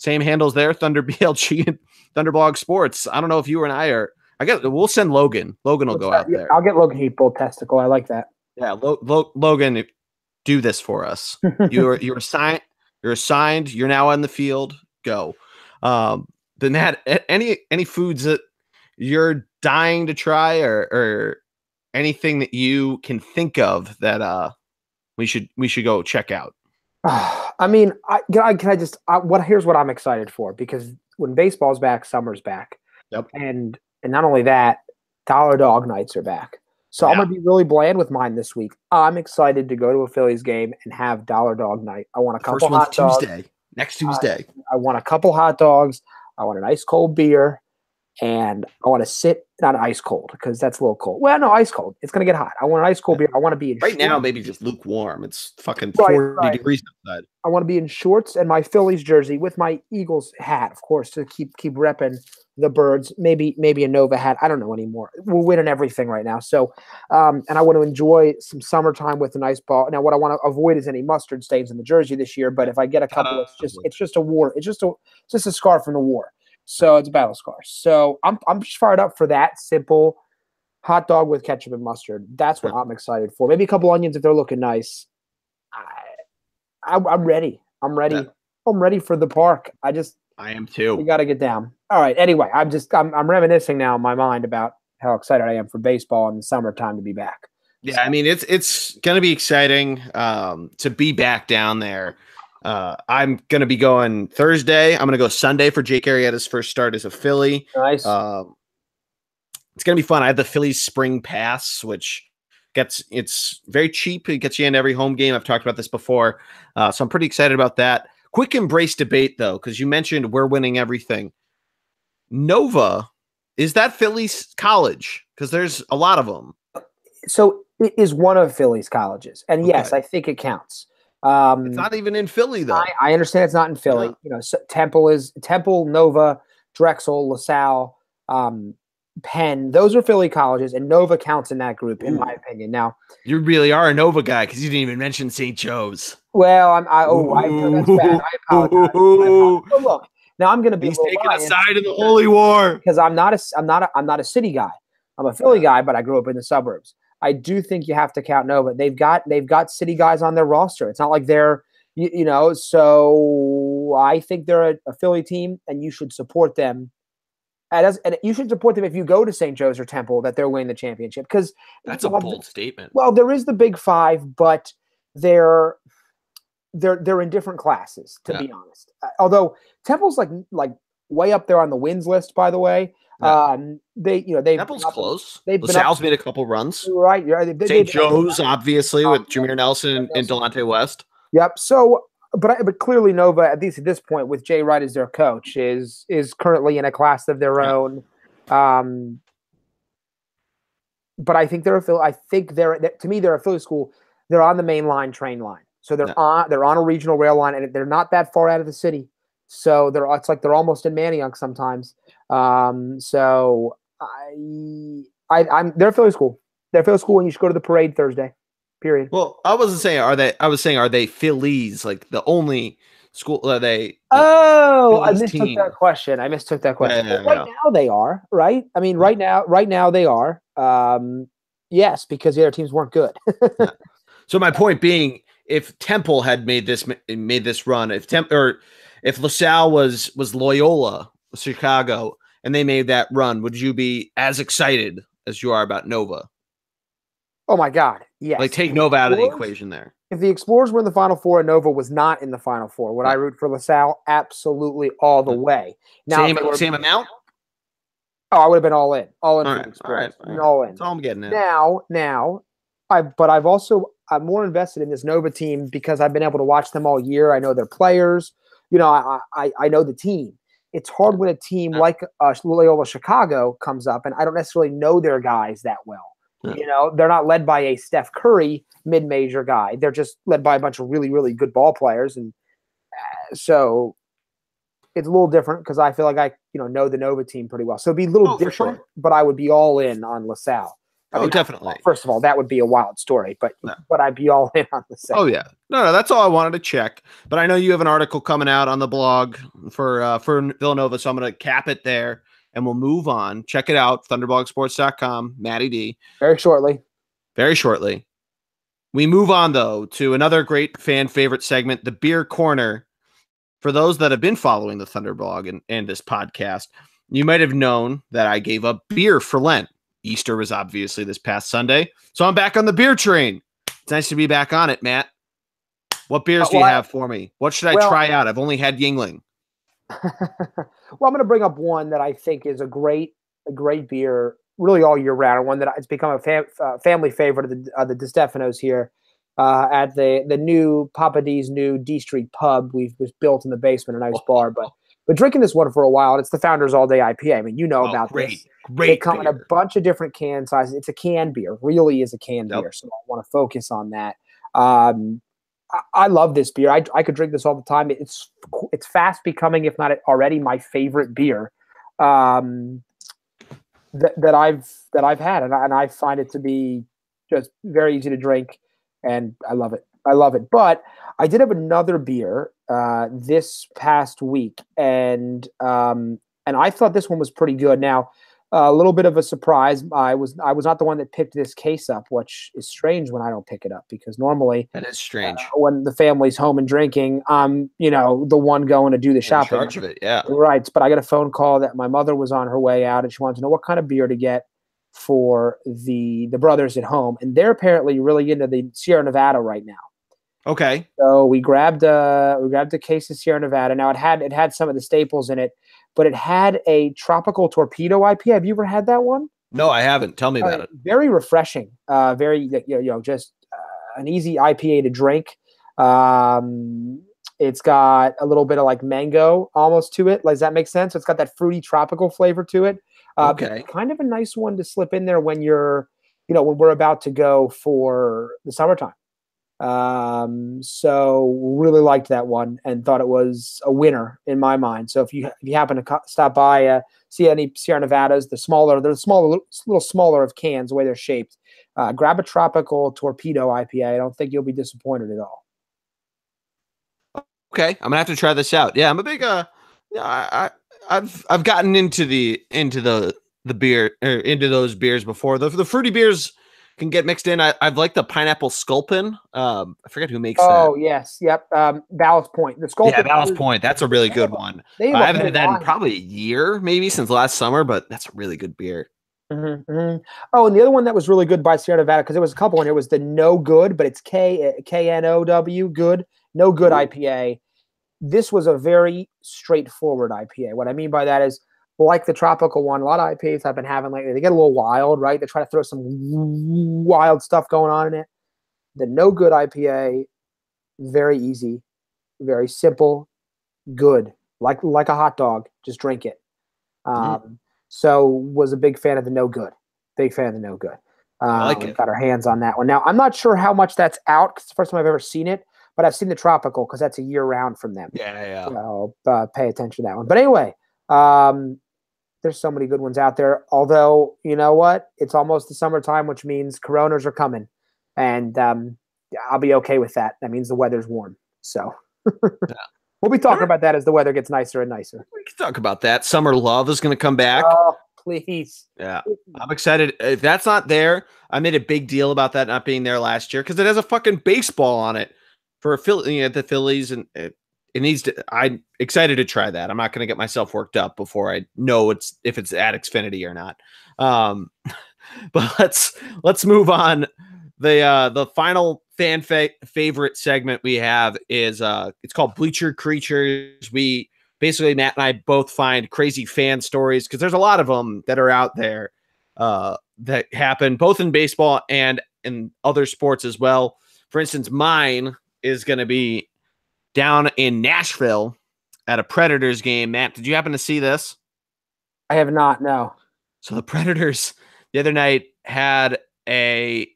handles there, Thunder BLG and Thunderblog Sports. I don't know if you and I are. I guess we'll send Logan. Logan will go out there. I'll get Logan Heat bull testicle. I like that. Yeah, Logan, do this for us. You're assigned. You're assigned. You're now on the field. Go. But Matt, any foods that you're dying to try or anything that you can think of that we should go check out? I mean, here's what I'm excited for, because when baseball's back, summer's back. Yep. And not only that, dollar dog nights are back. So I'm going to be really bland with mine this week. I'm excited to go to a Phillies game and have dollar dog night. I want a couple hot dogs. Tuesday. Next Tuesday. I want a couple hot dogs. I want an ice cold beer. And I want to sit, not ice cold, because that's a little cold. Well, no, ice cold. It's going to get hot. I want an ice cold beer. I want to be in right now, maybe just lukewarm. It's fucking 40 degrees outside. I want to be in shorts and my Phillies jersey with my Eagles hat, of course, to keep repping the birds. Maybe a Nova hat. I don't know anymore. We're winning everything right now. So, and I want to enjoy some summertime with a nice ball. Now, what I want to avoid is any mustard stains in the jersey this year. But if I get a couple, it's just a war. It's just a scar from the war. So it's a battle scar. So I'm just fired up for that simple hot dog with ketchup and mustard. That's what I'm excited for. Maybe a couple onions if they're looking nice. I'm ready. I'm ready. Yeah. I'm ready for the park. I am too. We got to get down. All right. Anyway, I'm reminiscing now in my mind about how excited I am for baseball in the summertime to be back. Yeah, I mean it's going to be exciting to be back down there. I'm going to be going Thursday. I'm going to go Sunday for Jake Arrieta's first start as a Philly. Nice. It's going to be fun. I have the Phillies spring pass, which it's very cheap. It gets you in every home game. I've talked about this before. So I'm pretty excited about that. Quick embrace debate, though, because you mentioned we're winning everything. Nova, is that Philly's college? Because there's a lot of them. So it is one of Philly's colleges. And yes, I think it counts. It's not even in Philly, though. I understand it's not in Philly. Yeah. So Temple, Nova, Drexel, LaSalle, Penn. Those are Philly colleges, and Nova counts in that group, in my opinion. Now, you really are a Nova guy because you didn't even mention St. Joe's. Well, that's bad. I apologize. But look, now I'm going to be taking a side in the Holy War because I'm not a city guy. I'm a Philly guy, but I grew up in the suburbs. I do think you have to count Nova. They've got city guys on their roster. It's not like they're, so I think they're a Philly team, and you should support them. And you should support them if you go to St. Joe's or Temple, that they're winning the championship. Because that's a bold statement. Well, there is the Big Five, but they're in different classes, to be honest. Although Temple's like way up there on the wins list, by the way. Yeah. They've Temple's close. LaSalle's made a couple runs. Right. St. Joe's, obviously, with Jameer Nelson and Delonte West. Yep. So, but clearly Nova, at least at this point, with Jay Wright as their coach, is currently in a class of their own. Um, but I think they're a Philly. I think to me they're a Philly school. They're on the main line train line, so No. they're on a regional rail line, and they're not that far out of the city. So it's like they're almost in Manayunk sometimes. So I'm they're a Philly school. They're a Philly school, and you should go to the parade Thursday. Period. Well, I wasn't saying are they. I was saying are they Phillies, like the only school? Are they? Oh, I Phillies mistook team. that question. Yeah, Well, right now they are, right? I mean, right now they are. Yes, because the other teams weren't good. yeah. So my point being, if Temple had made this run, if LaSalle was Loyola, Chicago, and they made that run, would you be as excited as you are about Nova? Oh my God, Like yes. take Nova out of the equation there. If the Explorers were in the Final Four and Nova was not in the Final Four, would I root for LaSalle? Absolutely, all the way. Now, same amount. Oh, I would have been all in for the All Explorers, right. all in. That's all I'm getting at. Now, I'm more invested in this Nova team because I've been able to watch them all year. I know their players. You know, I know the team. It's hard when a team like Loyola Chicago comes up, and I don't necessarily know their guys that well. Yeah. You know, they're not led by a Steph Curry mid-major guy. They're just led by a bunch of really, really good ball players, and so it's a little different because I feel like I know the Nova team pretty well. So it'd be a little different, but I would be all in on LaSalle. I mean, definitely. First of all, that would be a wild story, but I'd be all in on LaSalle. Oh yeah, no, that's all I wanted to check. But I know you have an article coming out on the blog for Villanova, so I'm going to cap it there, and we'll move on. Check it out, thunderblogsports.com, Matty D. Very shortly. We move on though to another great fan favorite segment, the Beer Corner. For those that have been following the Thunderblog and this podcast, you might have known that I gave up beer for Lent. Easter was obviously this past Sunday, so I'm back on the beer train. It's nice to be back on it, Matt. What beers do you have for me? What should I try out? I've only had Yingling. Well, I'm going to bring up one that I think is a great beer, really all year round. One that it's become a family favorite of the DeStefanos here at the new Papa D's new D Street pub we've built in the basement, a nice bar. But drinking this one for a while, and it's the Founders All Day IPA. I mean, you know about this. Great. They come in a bunch of different can sizes. It's a can beer, really is a can beer. So I want to focus on that. I love this beer. I could drink this all the time. It's fast becoming, if not already, my favorite beer that I've had, and I find it to be just very easy to drink, and I love it. But I did have another beer this past week, and I thought this one was pretty good. Now, a little bit of a surprise. I was not the one that picked this case up, which is strange when I don't pick it up, because normally that is strange. When the family's home and drinking, I'm the one going to do the shopping. In charge of it, yeah. Right. But I got a phone call that my mother was on her way out, and she wanted to know what kind of beer to get for the brothers at home, and they're apparently really into the Sierra Nevada right now. Okay. So we grabbed a case of Sierra Nevada. Now it had some of the staples in it, but it had a tropical torpedo IPA. Have you ever had that one? No, I haven't. Tell me about it. Very refreshing. Very just an easy IPA to drink. It's got a little bit of like mango almost to it. Does that make sense? So it's got that fruity tropical flavor to it. Okay. Kind of a nice one to slip in there when you're, when we're about to go for the summertime. So really liked that one and thought it was a winner in my mind. So if you happen to stop by, see any Sierra Nevadas, they're little smaller of cans, the way they're shaped, grab a tropical torpedo IPA. I don't think you'll be disappointed at all. Okay. I'm gonna have to try this out. Yeah. I'm a big, I've gotten into the beer, into those beers before. The fruity beers can get mixed in. I've liked the pineapple Sculpin. I forget who makes that. Oh, yes. Yep. Ballast Point. The Sculpin. Yeah, Ballast Point. That's a really good one. I haven't had that in probably a year, maybe since last summer, but that's a really good beer. Mm-hmm, mm-hmm. Oh, and the other one that was really good by Sierra Nevada, because there was a couple in here, was the No Good, but it's KNOW, good. No Good IPA. This was a very straightforward IPA. What I mean by that is, like the tropical one, a lot of IPAs I've been having lately, they get a little wild, right? They try to throw some wild stuff going on in it. The No Good IPA, very easy, very simple, good, like a hot dog. Just drink it. So was a big fan of the No Good. Big fan of the No Good. I like We it. got our hands on that one. Now, I'm not sure how much that's out because it's the first time I've ever seen it, but I've seen the Tropical because that's a year round from them. Yeah. So pay attention to that one. But anyway, um, there's so many good ones out there. Although, you know what? It's almost the summertime, which means coronas are coming. And I'll be okay with that. That means the weather's warm. So Yeah. we'll be talking about that as the weather gets nicer and nicer. We can talk about that. Summer Love is going to come back. Oh, please. Yeah. I'm excited. If that's not there, I made a big deal about that not being there last year because it has a fucking baseball on it for the Phillies, and it needs to. I'm excited to try that. I'm not going to get myself worked up before I know if it's at Xfinity or not. But let's move on. The final fan favorite segment we have is it's called Bleacher Creatures. We basically, Matt and I both find crazy fan stories because there's a lot of them that are out there that happen both in baseball and in other sports as well. For instance, mine is going to be down in Nashville at a Predators game. Matt, did you happen to see this? I have not, no. So the Predators the other night had a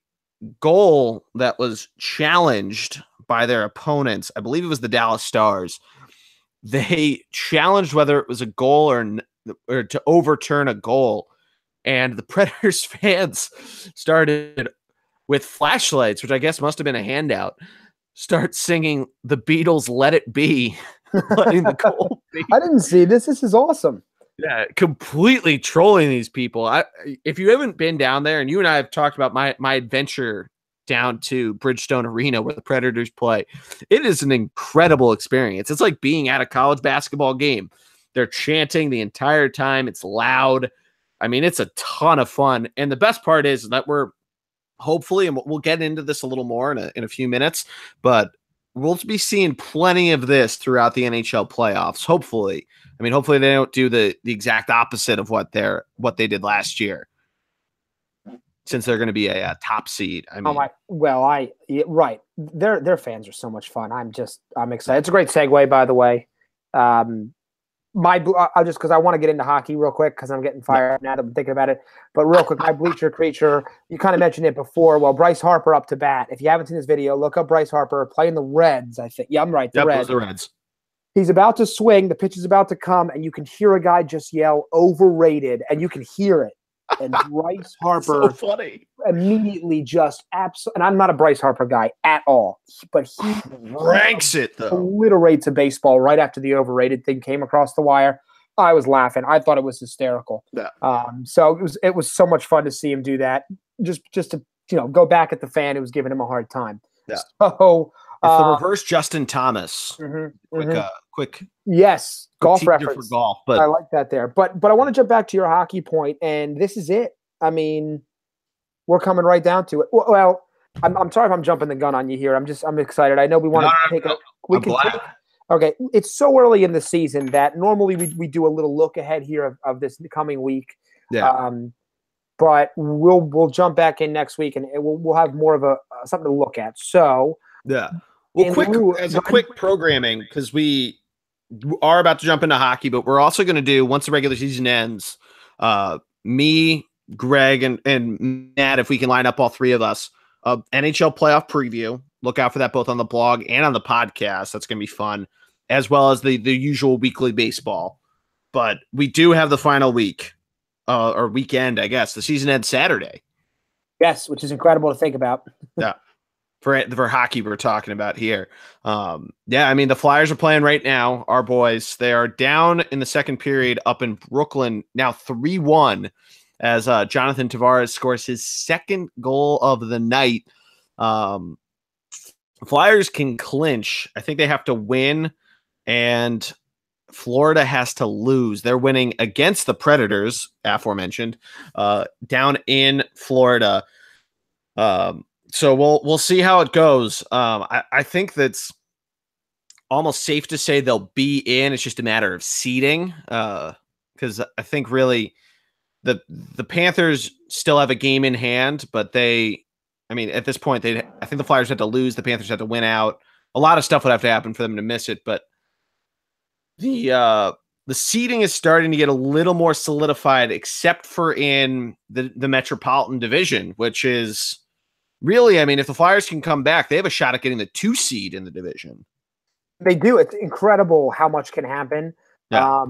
goal that was challenged by their opponents. I believe it was the Dallas Stars. They challenged whether it was a goal or to overturn a goal. And the Predators fans started with flashlights, which I guess must have been a handout, start singing the Beatles' Let It Be, letting the goal be. I didn't see this. This is awesome. Yeah, completely trolling these people. If you haven't been down there, and you and I have talked about my adventure down to Bridgestone Arena where the Predators play, it is an incredible experience. It's like being at a college basketball game. They're chanting the entire time. It's loud. I mean, it's a ton of fun. And the best part is that we're hopefully, and we'll get into this a little more in a few minutes, but we'll be seeing plenty of this throughout the NHL playoffs. Hopefully. I mean, hopefully they don't do the exact opposite of what they did last year, since they're going to be a top seed. I mean, right. Their fans are so much fun. I'm excited. It's a great segue, by the way. Just because I want to get into hockey real quick because I'm getting fired up now that I'm thinking about it. But real quick, my Bleacher Creature, you kind of mentioned it before. Well, Bryce Harper up to bat. If you haven't seen this video, look up Bryce Harper playing the Reds, I think. Yeah, I'm right. The Reds. He's about to swing. The pitch is about to come, and you can hear a guy just yell, "Overrated," and you can hear it. And Bryce Harper so funny. Immediately just and I'm not a Bryce Harper guy at all, but he ranks it though. Obliterates a baseball right after the overrated thing came across the wire. I was laughing. I thought it was hysterical. Yeah. So it was so much fun to see him do that. Just to go back at the fan who was giving him a hard time. Yeah. So it's the reverse Justin Thomas. Quick. Yes, golf reference for golf, but I like that there. But I want to jump back to your hockey point, and this is it. I mean, we're coming right down to it. Well, I'm sorry if I'm jumping the gun on you here. I'm excited. I know we want to take a. Okay, it's so early in the season that normally we do a little look ahead here of this coming week. Yeah. But we'll jump back in next week and we'll have more of something to look at. So yeah. Well, quick programming, because we are about to jump into hockey, but we're also going to do, once the regular season ends, me, Greg, and Matt, if we can line up all three of us, NHL playoff preview. Look out for that both on the blog and on the podcast. That's going to be fun, as well as the usual weekly baseball. But we do have the final week or weekend, I guess. The season ends Saturday. Yes, which is incredible to think about. Yeah. For hockey we're talking about here. I mean, the Flyers are playing right now, our boys. They are down in the second period up in Brooklyn, now 3-1, as Jonathan Tavares scores his second goal of the night. Flyers can clinch. I think they have to win, and Florida has to lose. They're winning against the Predators, aforementioned, down in Florida. So we'll see how it goes. I think that's almost safe to say they'll be in. It's just a matter of seeding, because I think really the Panthers still have a game in hand, but at this point, I think the Flyers had to lose. The Panthers had to win out. A lot of stuff would have to happen for them to miss it, but the the seeding is starting to get a little more solidified, except for in the Metropolitan Division, which is really, I mean, if the Flyers can come back, they have a shot at getting the 2 seed in the division. They do. It's incredible how much can happen. Yeah.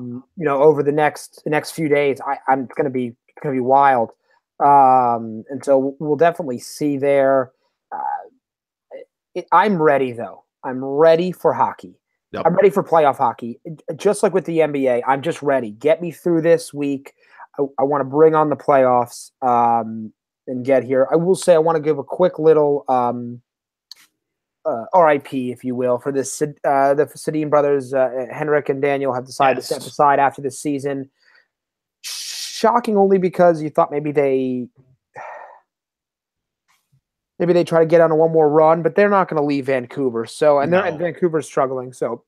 Over the next few days, it's gonna be wild. And so we'll definitely see there. I'm ready though. I'm ready for hockey. Yep. I'm ready for playoff hockey. Just like with the NBA, I'm just ready. Get me through this week. I want to bring on the playoffs and get here. I will say I want to give a quick little RIP, if you will, for this. The Sedin brothers, Henrik and Daniel, have decided to step aside after this season. Shocking only because you thought maybe they try to get on a one more run, but they're not going to leave Vancouver. So, and Vancouver's struggling. So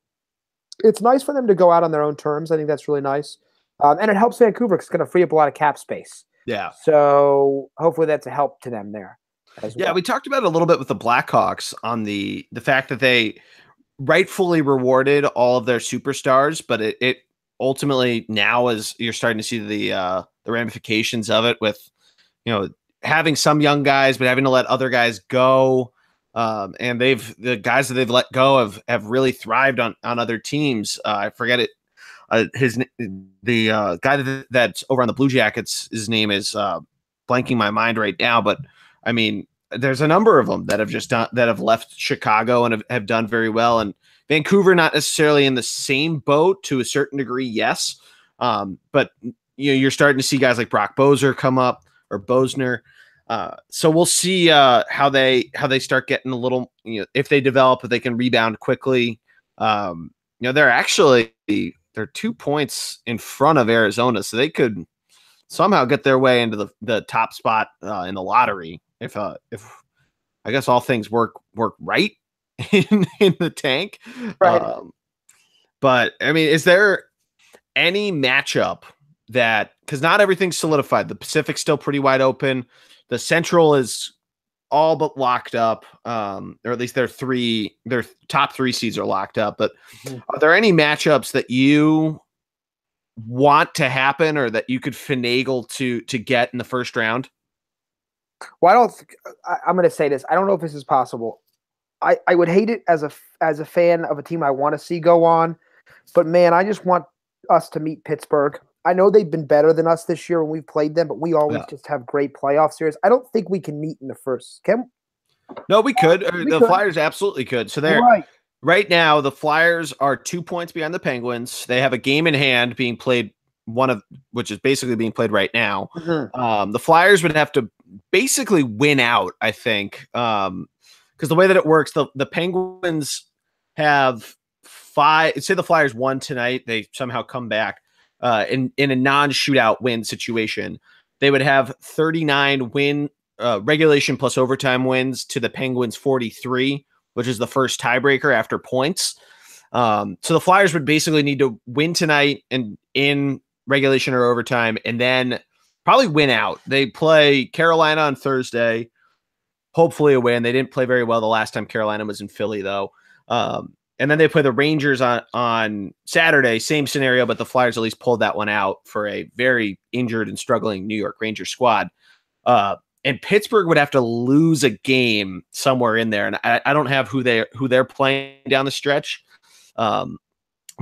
it's nice for them to go out on their own terms. I think that's really nice. And it helps Vancouver because it's going to free up a lot of cap space. Yeah. So hopefully that's a help to them there as well. Yeah, we talked about it a little bit with the Blackhawks on the fact that they rightfully rewarded all of their superstars, but it ultimately now is you're starting to see the ramifications of it with, having some young guys, but having to let other guys go. And the guys that they've let go have really thrived on other teams. I forget it. The guy that's over on the Blue Jackets, his name is blanking my mind right now, but I mean, there's a number of them that have left Chicago and have done very well. And Vancouver, not necessarily in the same boat to a certain degree. Yes. But you're starting to see guys like Brock Boser come up, or Bosner. So we'll see how they start getting a little, if they develop, if they can rebound quickly. They're 2 points in front of Arizona, so they could somehow get their way into the top spot in the lottery if I guess all things work right in the tank. Right. But I mean, is there any matchup that, because not everything's solidified, the Pacific's still pretty wide open. The Central is all but locked up, or at least their top 3 seeds are locked up. But are there any matchups that you want to happen or that you could finagle to get in the first round? Well, I'm going to say this. I don't know if this is possible. I would hate it as a fan of a team I want to see go on, but man, I just want us to meet Pittsburgh. I know they've been better than us this year when we've played them, but we always just have great playoff series. I don't think we can meet in the first. No, we could. Flyers absolutely could. So they're right now, the Flyers are 2 points behind the Penguins. They have a game in hand being played, which is basically being played right now. The Flyers would have to basically win out, I think, because the way that it works, the Penguins have 5. Say the Flyers won tonight, they somehow come back. In a non-shootout win situation, they would have 39 regulation plus overtime wins to the Penguins 43, which is the first tiebreaker after points. So the Flyers would basically need to win tonight and in regulation or overtime, and then probably win out. They play Carolina on Thursday, hopefully a win. They didn't play very well the last time Carolina was in Philly, though. And then they play the Rangers on Saturday, same scenario, but the Flyers at least pulled that one out for a very injured and struggling New York Rangers squad. And Pittsburgh would have to lose a game somewhere in there, and I don't have who they're playing down the stretch. Well,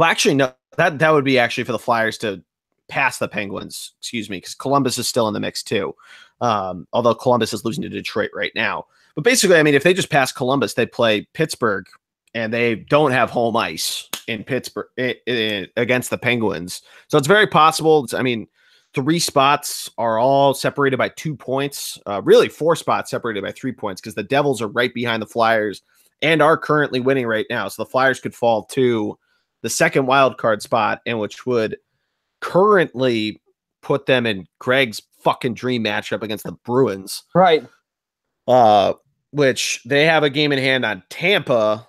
actually, no, that would be actually for the Flyers to pass the Penguins, because Columbus is still in the mix too. Although Columbus is losing to Detroit right now. But basically, I mean, if they just pass Columbus, they play Pittsburgh, and they don't have home ice in Pittsburgh against the Penguins. So it's very possible. I mean, 3 spots are all separated by 2 points. Really 4 spots separated by 3 points, because the Devils are right behind the Flyers and are currently winning right now. So the Flyers could fall to the second wild card spot, and which would currently put them in Greg's fucking dream matchup against the Bruins. Right. Which they have a game in hand on Tampa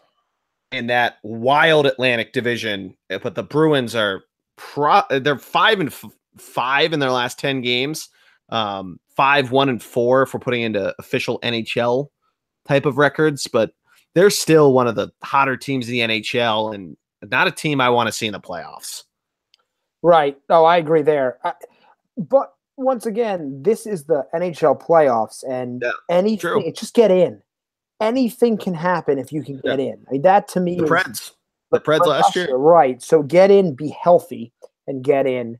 in that wild Atlantic division, but the Bruins are they're 5-5 in their last 10 games. 5-1-4 if we're putting into official NHL type of records, but they're still one of the hotter teams in the NHL and not a team I want to see in the playoffs. Right. Oh, I agree there. But once again, this is the NHL playoffs, and Yeah, true. anything, just get in. Anything can happen if you can Yeah, get in. I mean, that to me the is Preds, the Preds last last year. year, right? So get in, be healthy, and get in,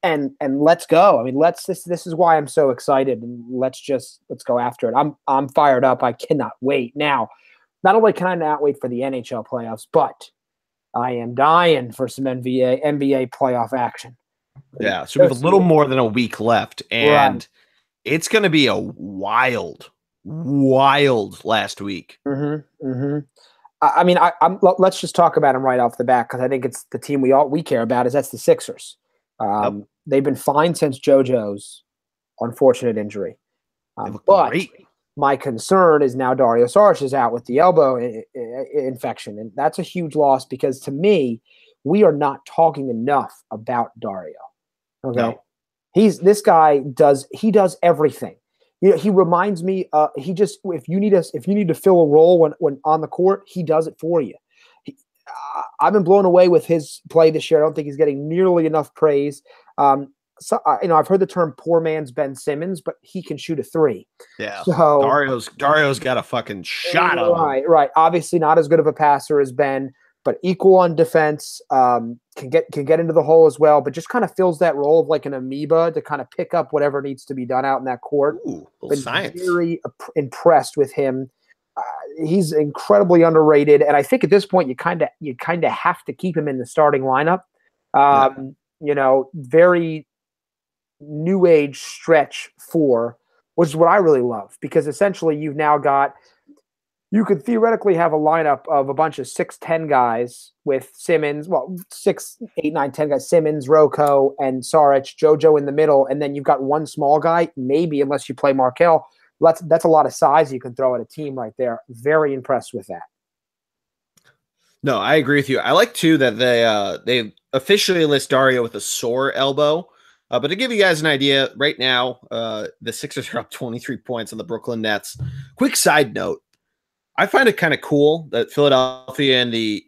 and let's go. I mean, this is why I'm so excited, and let's go after it. I'm fired up. I cannot wait. Now, not only can I not wait for the NHL playoffs, but I am dying for some NBA playoff action. Yeah, so we have a little Associate. more than a week left, Right. and it's going to be a wild last week. Mm-hmm. Mm-hmm. I mean, let's just talk about them right off the bat because I think it's the team we care about. Is that's the Sixers. Yep, They've been fine since JoJo's unfortunate injury, they look but great. my concern is now Dario Saric is out with the elbow infection, and that's a huge loss because to me, we are not talking enough about Dario. Okay, No, this guy does everything. You know, he reminds me. He just if you need to fill a role when on the court, he does it for you. I've been blown away with his play this year. I don't think he's getting nearly enough praise. I've heard the term "poor man's Ben Simmons," but he can shoot a three. yeah, So Dario's got a fucking shot on him. right. Obviously, not as good of a passer as Ben, but equal on defense. Can get into the hole as well, but just kind of fills that role of like an amoeba to kind of pick up whatever needs to be done out in that court. Ooh, little Been science. very impressed with him. He's incredibly underrated, and I think at this point you kind of have to keep him in the starting lineup. Yeah. Very new age stretch four, which is what I really love because essentially you've now got you could theoretically have a lineup of a bunch of 6'10" guys with Simmons, well, 6, 8, 9, 10 guys, Simmons, Rocco, and Saric, JoJo in the middle, and then you've got one small guy, maybe unless you play Markel. That's a lot of size you can throw at a team right there. Very impressed with that. No, I agree with you. I like too that they officially list Dario with a sore elbow. But to give you guys an idea, right now, the Sixers are up 23 points on the Brooklyn Nets. Quick side note. I find it kind of cool that Philadelphia and the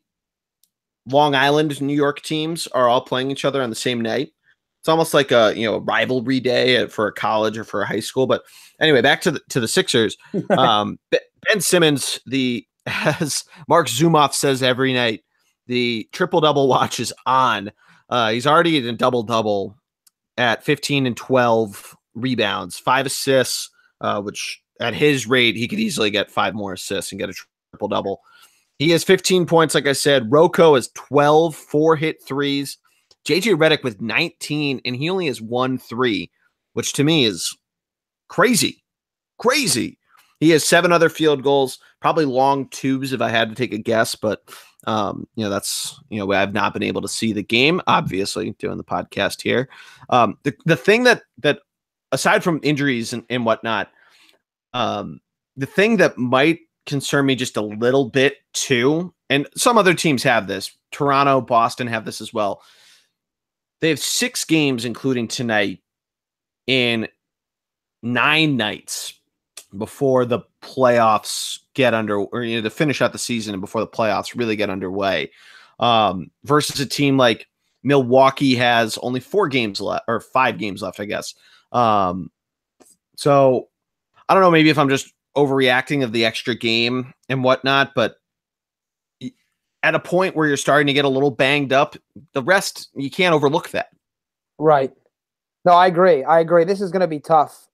Long Island, New York teams are all playing each other on the same night. It's almost like a rivalry day for a college or for a high school. But anyway, back to the Sixers. Ben Simmons, as Mark Zumoff says every night, the triple-double watch is on. He's already in a double-double at 15 and 12 rebounds, 5 assists, which at his rate, he could easily get 5 more assists and get a triple-double. He has 15 points, like I said. Rocco has 12 4-hit threes. JJ Redick with 19, and he only has 1 3, which to me is crazy. Crazy. He has 7 other field goals, probably long tubes if I had to take a guess, but I've not been able to see the game, obviously, doing the podcast here. The thing that aside from injuries and whatnot, the thing that might concern me just a little bit too, and some other teams have this, Toronto, Boston have this as well. They have 6 games, including tonight, in 9 nights before the playoffs get to finish out the season and before the playoffs really get underway. Versus a team like Milwaukee has only 4 games left, or 5 games left, I guess. So I don't know, maybe if I'm just overreacting of the extra game and whatnot, but at a point where you're starting to get a little banged up, the rest, you can't overlook that. Right. No, I agree. This is going to be tough.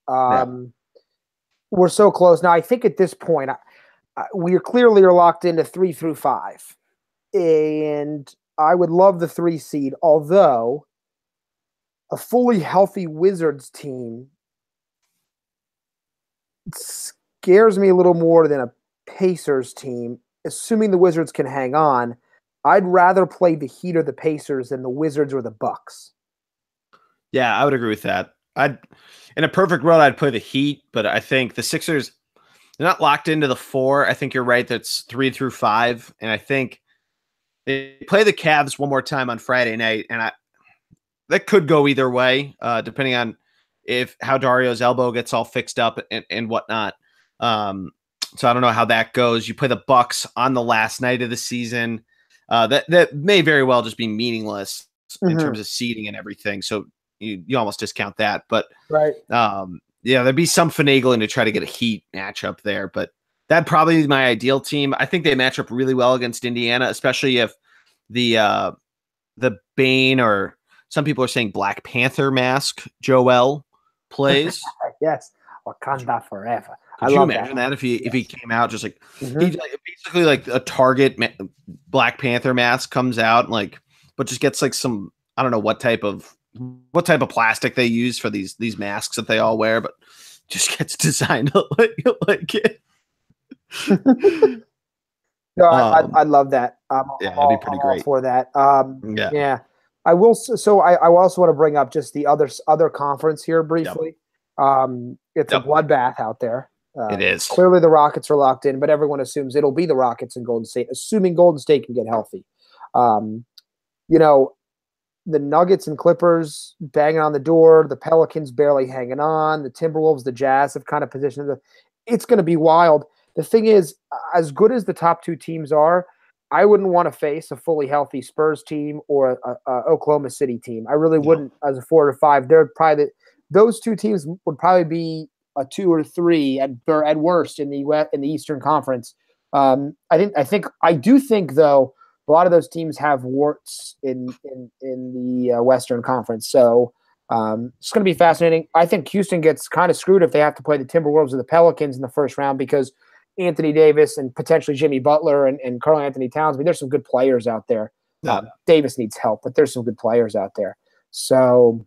We're so close. Now, I think at this point, we clearly are locked into 3 through 5. And I would love the 3 seed, although a fully healthy Wizards team scares me a little more than a Pacers team, assuming the Wizards can hang on. I'd rather play the Heat or the Pacers than the Wizards or the Bucks. Yeah, I would agree with that. In a perfect world, I'd play the Heat, but I think the Sixers, they're not locked into the 4. I think you're right. That's 3 through 5. And I think they play the Cavs one more time on Friday night. And that could go either way, depending on how Dario's elbow gets all fixed up and whatnot. So I don't know how that goes. You play the Bucks on the last night of the season. That may very well just be meaningless. in terms of seeding and everything. So you almost discount that. But right. Yeah, there'd be some finagling to try to get a Heat matchup there, but that'd probably be my ideal team. I think they match up really well against Indiana, especially if the Bane, or some people are saying Black Panther mask, Joel plays. Yes, Wakanda forever. Could you imagine that if he came out just like he basically like a Target Black Panther mask comes out and like, but just gets like some, I don't know what type of plastic they use for these masks that they all wear, but just gets designed like it. No, I love that. It'd be pretty great for that. Yeah. I will. So I also want to bring up just the other conference here briefly. It's a bloodbath out there. It is. Clearly the Rockets are locked in, but everyone assumes it'll be the Rockets and Golden State, assuming Golden State can get healthy. The Nuggets and Clippers banging on the door, the Pelicans barely hanging on, the Timberwolves, the Jazz have kind of positioned. It's going to be wild. The thing is, as good as the top two teams are, I wouldn't want to face a fully healthy Spurs team or a Oklahoma City team. I really wouldn't. As a 4 or 5, those two teams would probably be a 2 or 3 at worst in the Eastern Conference. I do think though, a lot of those teams have warts in the Western Conference. So it's going to be fascinating. I think Houston gets kind of screwed if they have to play the Timberwolves or the Pelicans in the first round, because Anthony Davis and potentially Jimmy Butler and Karl Anthony Towns, I mean, there's some good players out there. Davis needs help, but there's some good players out there. So,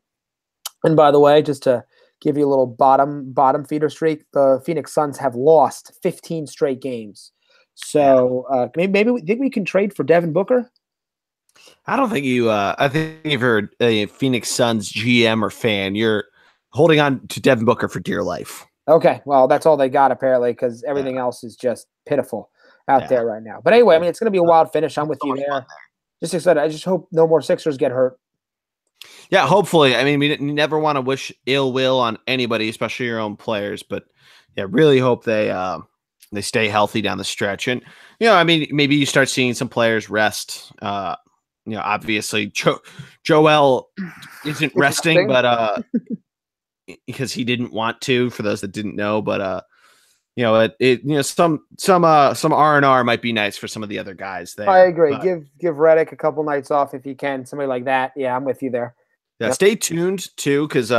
and by the way, just to give you a little bottom feeder streak, the Phoenix Suns have lost 15 straight games. So maybe we think we can trade for Devin Booker. I don't think you. I think if you're a Phoenix Suns GM or fan, you're holding on to Devin Booker for dear life. Okay, well, that's all they got apparently, because everything else is just pitiful out there right now. But anyway, I mean, it's going to be a wild finish. I'm with you there. Just excited. I just hope no more Sixers get hurt. Yeah, hopefully. I mean, we never want to wish ill will on anybody, especially your own players. But yeah, really hope they stay healthy down the stretch. And I mean, maybe you start seeing some players rest. Obviously, Joel isn't resting, but because he didn't want to. For those that didn't know, but some R&R might be nice for some of the other guys there. I agree. Give Redick a couple nights off if you can. Somebody like that. Yeah, I'm with you there. Yeah, stay tuned too, because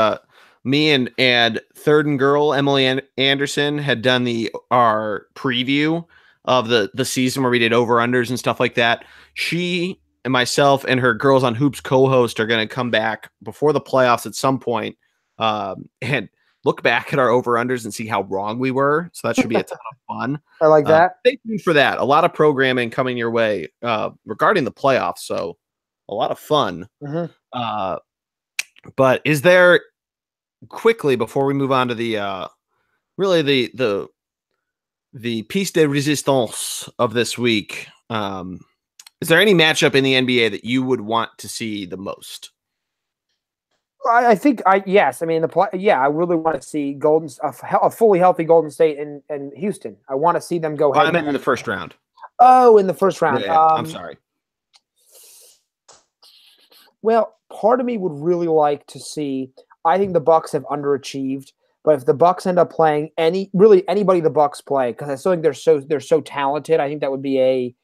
me and Third and Girl Emily Anderson had done our preview of the season where we did over unders and stuff like that. She and myself and her Girls on Hoops co-host are going to come back before the playoffs at some point and look back at our over unders and see how wrong we were. So that should be a ton of fun. I like that. Stay tuned for that. A lot of programming coming your way regarding the playoffs. So a lot of fun. But is there, quickly before we move on to the piece de resistance of this week, is there any matchup in the NBA that you would want to see the most? I think yes. I mean, I really want to see a fully healthy Golden State and Houston. I want to see them go. I meant in the first round. Oh, in the first round. Yeah, I'm sorry. Well, part of me would really like to see. I think the Bucks have underachieved, but if the Bucks end up playing anybody the Bucks play, because I still think they're so talented, I think that would be a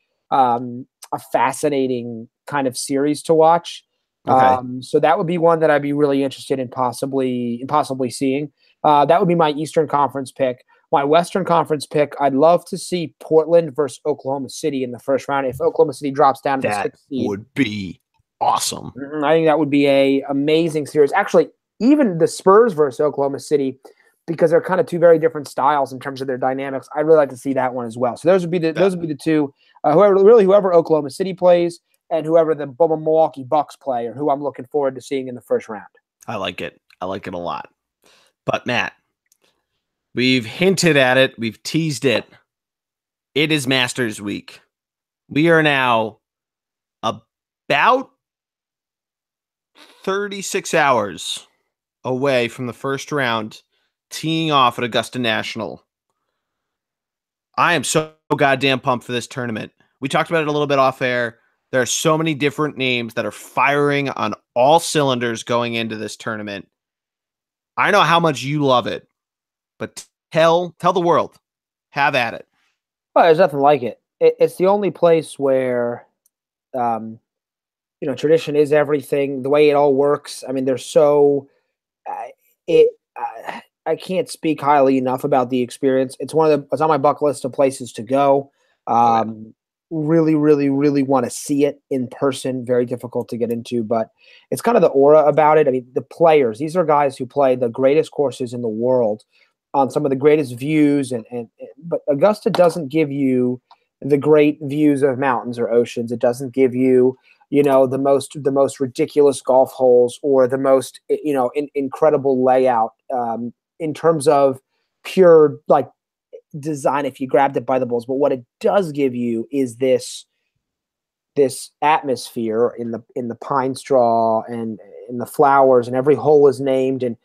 fascinating kind of series to watch. Okay. So that would be one that I'd be really interested in possibly seeing. That would be my Eastern Conference pick. My Western Conference pick, I'd love to see Portland versus Oklahoma City in the first round. If Oklahoma City drops down to the 6th seed, that would be awesome. I think that would be a amazing series. Actually, even the Spurs versus Oklahoma City, because they're kind of two very different styles in terms of their dynamics. I'd really like to see that one as well. So those would be the two. Whoever Oklahoma City plays and whoever the Milwaukee Bucks play, or who I'm looking forward to seeing in the first round. I like it. I like it a lot. But Matt, we've hinted at it. We've teased it. It is Masters Week. We are now about 36 hours away from the first round, teeing off at Augusta National. I am so goddamn pumped for this tournament. We talked about it a little bit off air. There are so many different names that are firing on all cylinders going into this tournament. I know how much you love it, but tell the world, have at it. Well, there's nothing like it. It's the only place where, tradition is everything. The way it all works. I mean, there's so it. I can't speak highly enough about the experience. It's it's on my bucket list of places to go. Really, really, really want to see it in person. Very difficult to get into, but it's kind of the aura about it. I mean, the players, these are guys who play the greatest courses in the world on some of the greatest views. But Augusta doesn't give you the great views of mountains or oceans. It doesn't give you, the most ridiculous golf holes or the most, incredible layout in terms of pure, like, design if you grabbed it by the balls. But what it does give you is this atmosphere in the pine straw and in the flowers, and every hole is named, and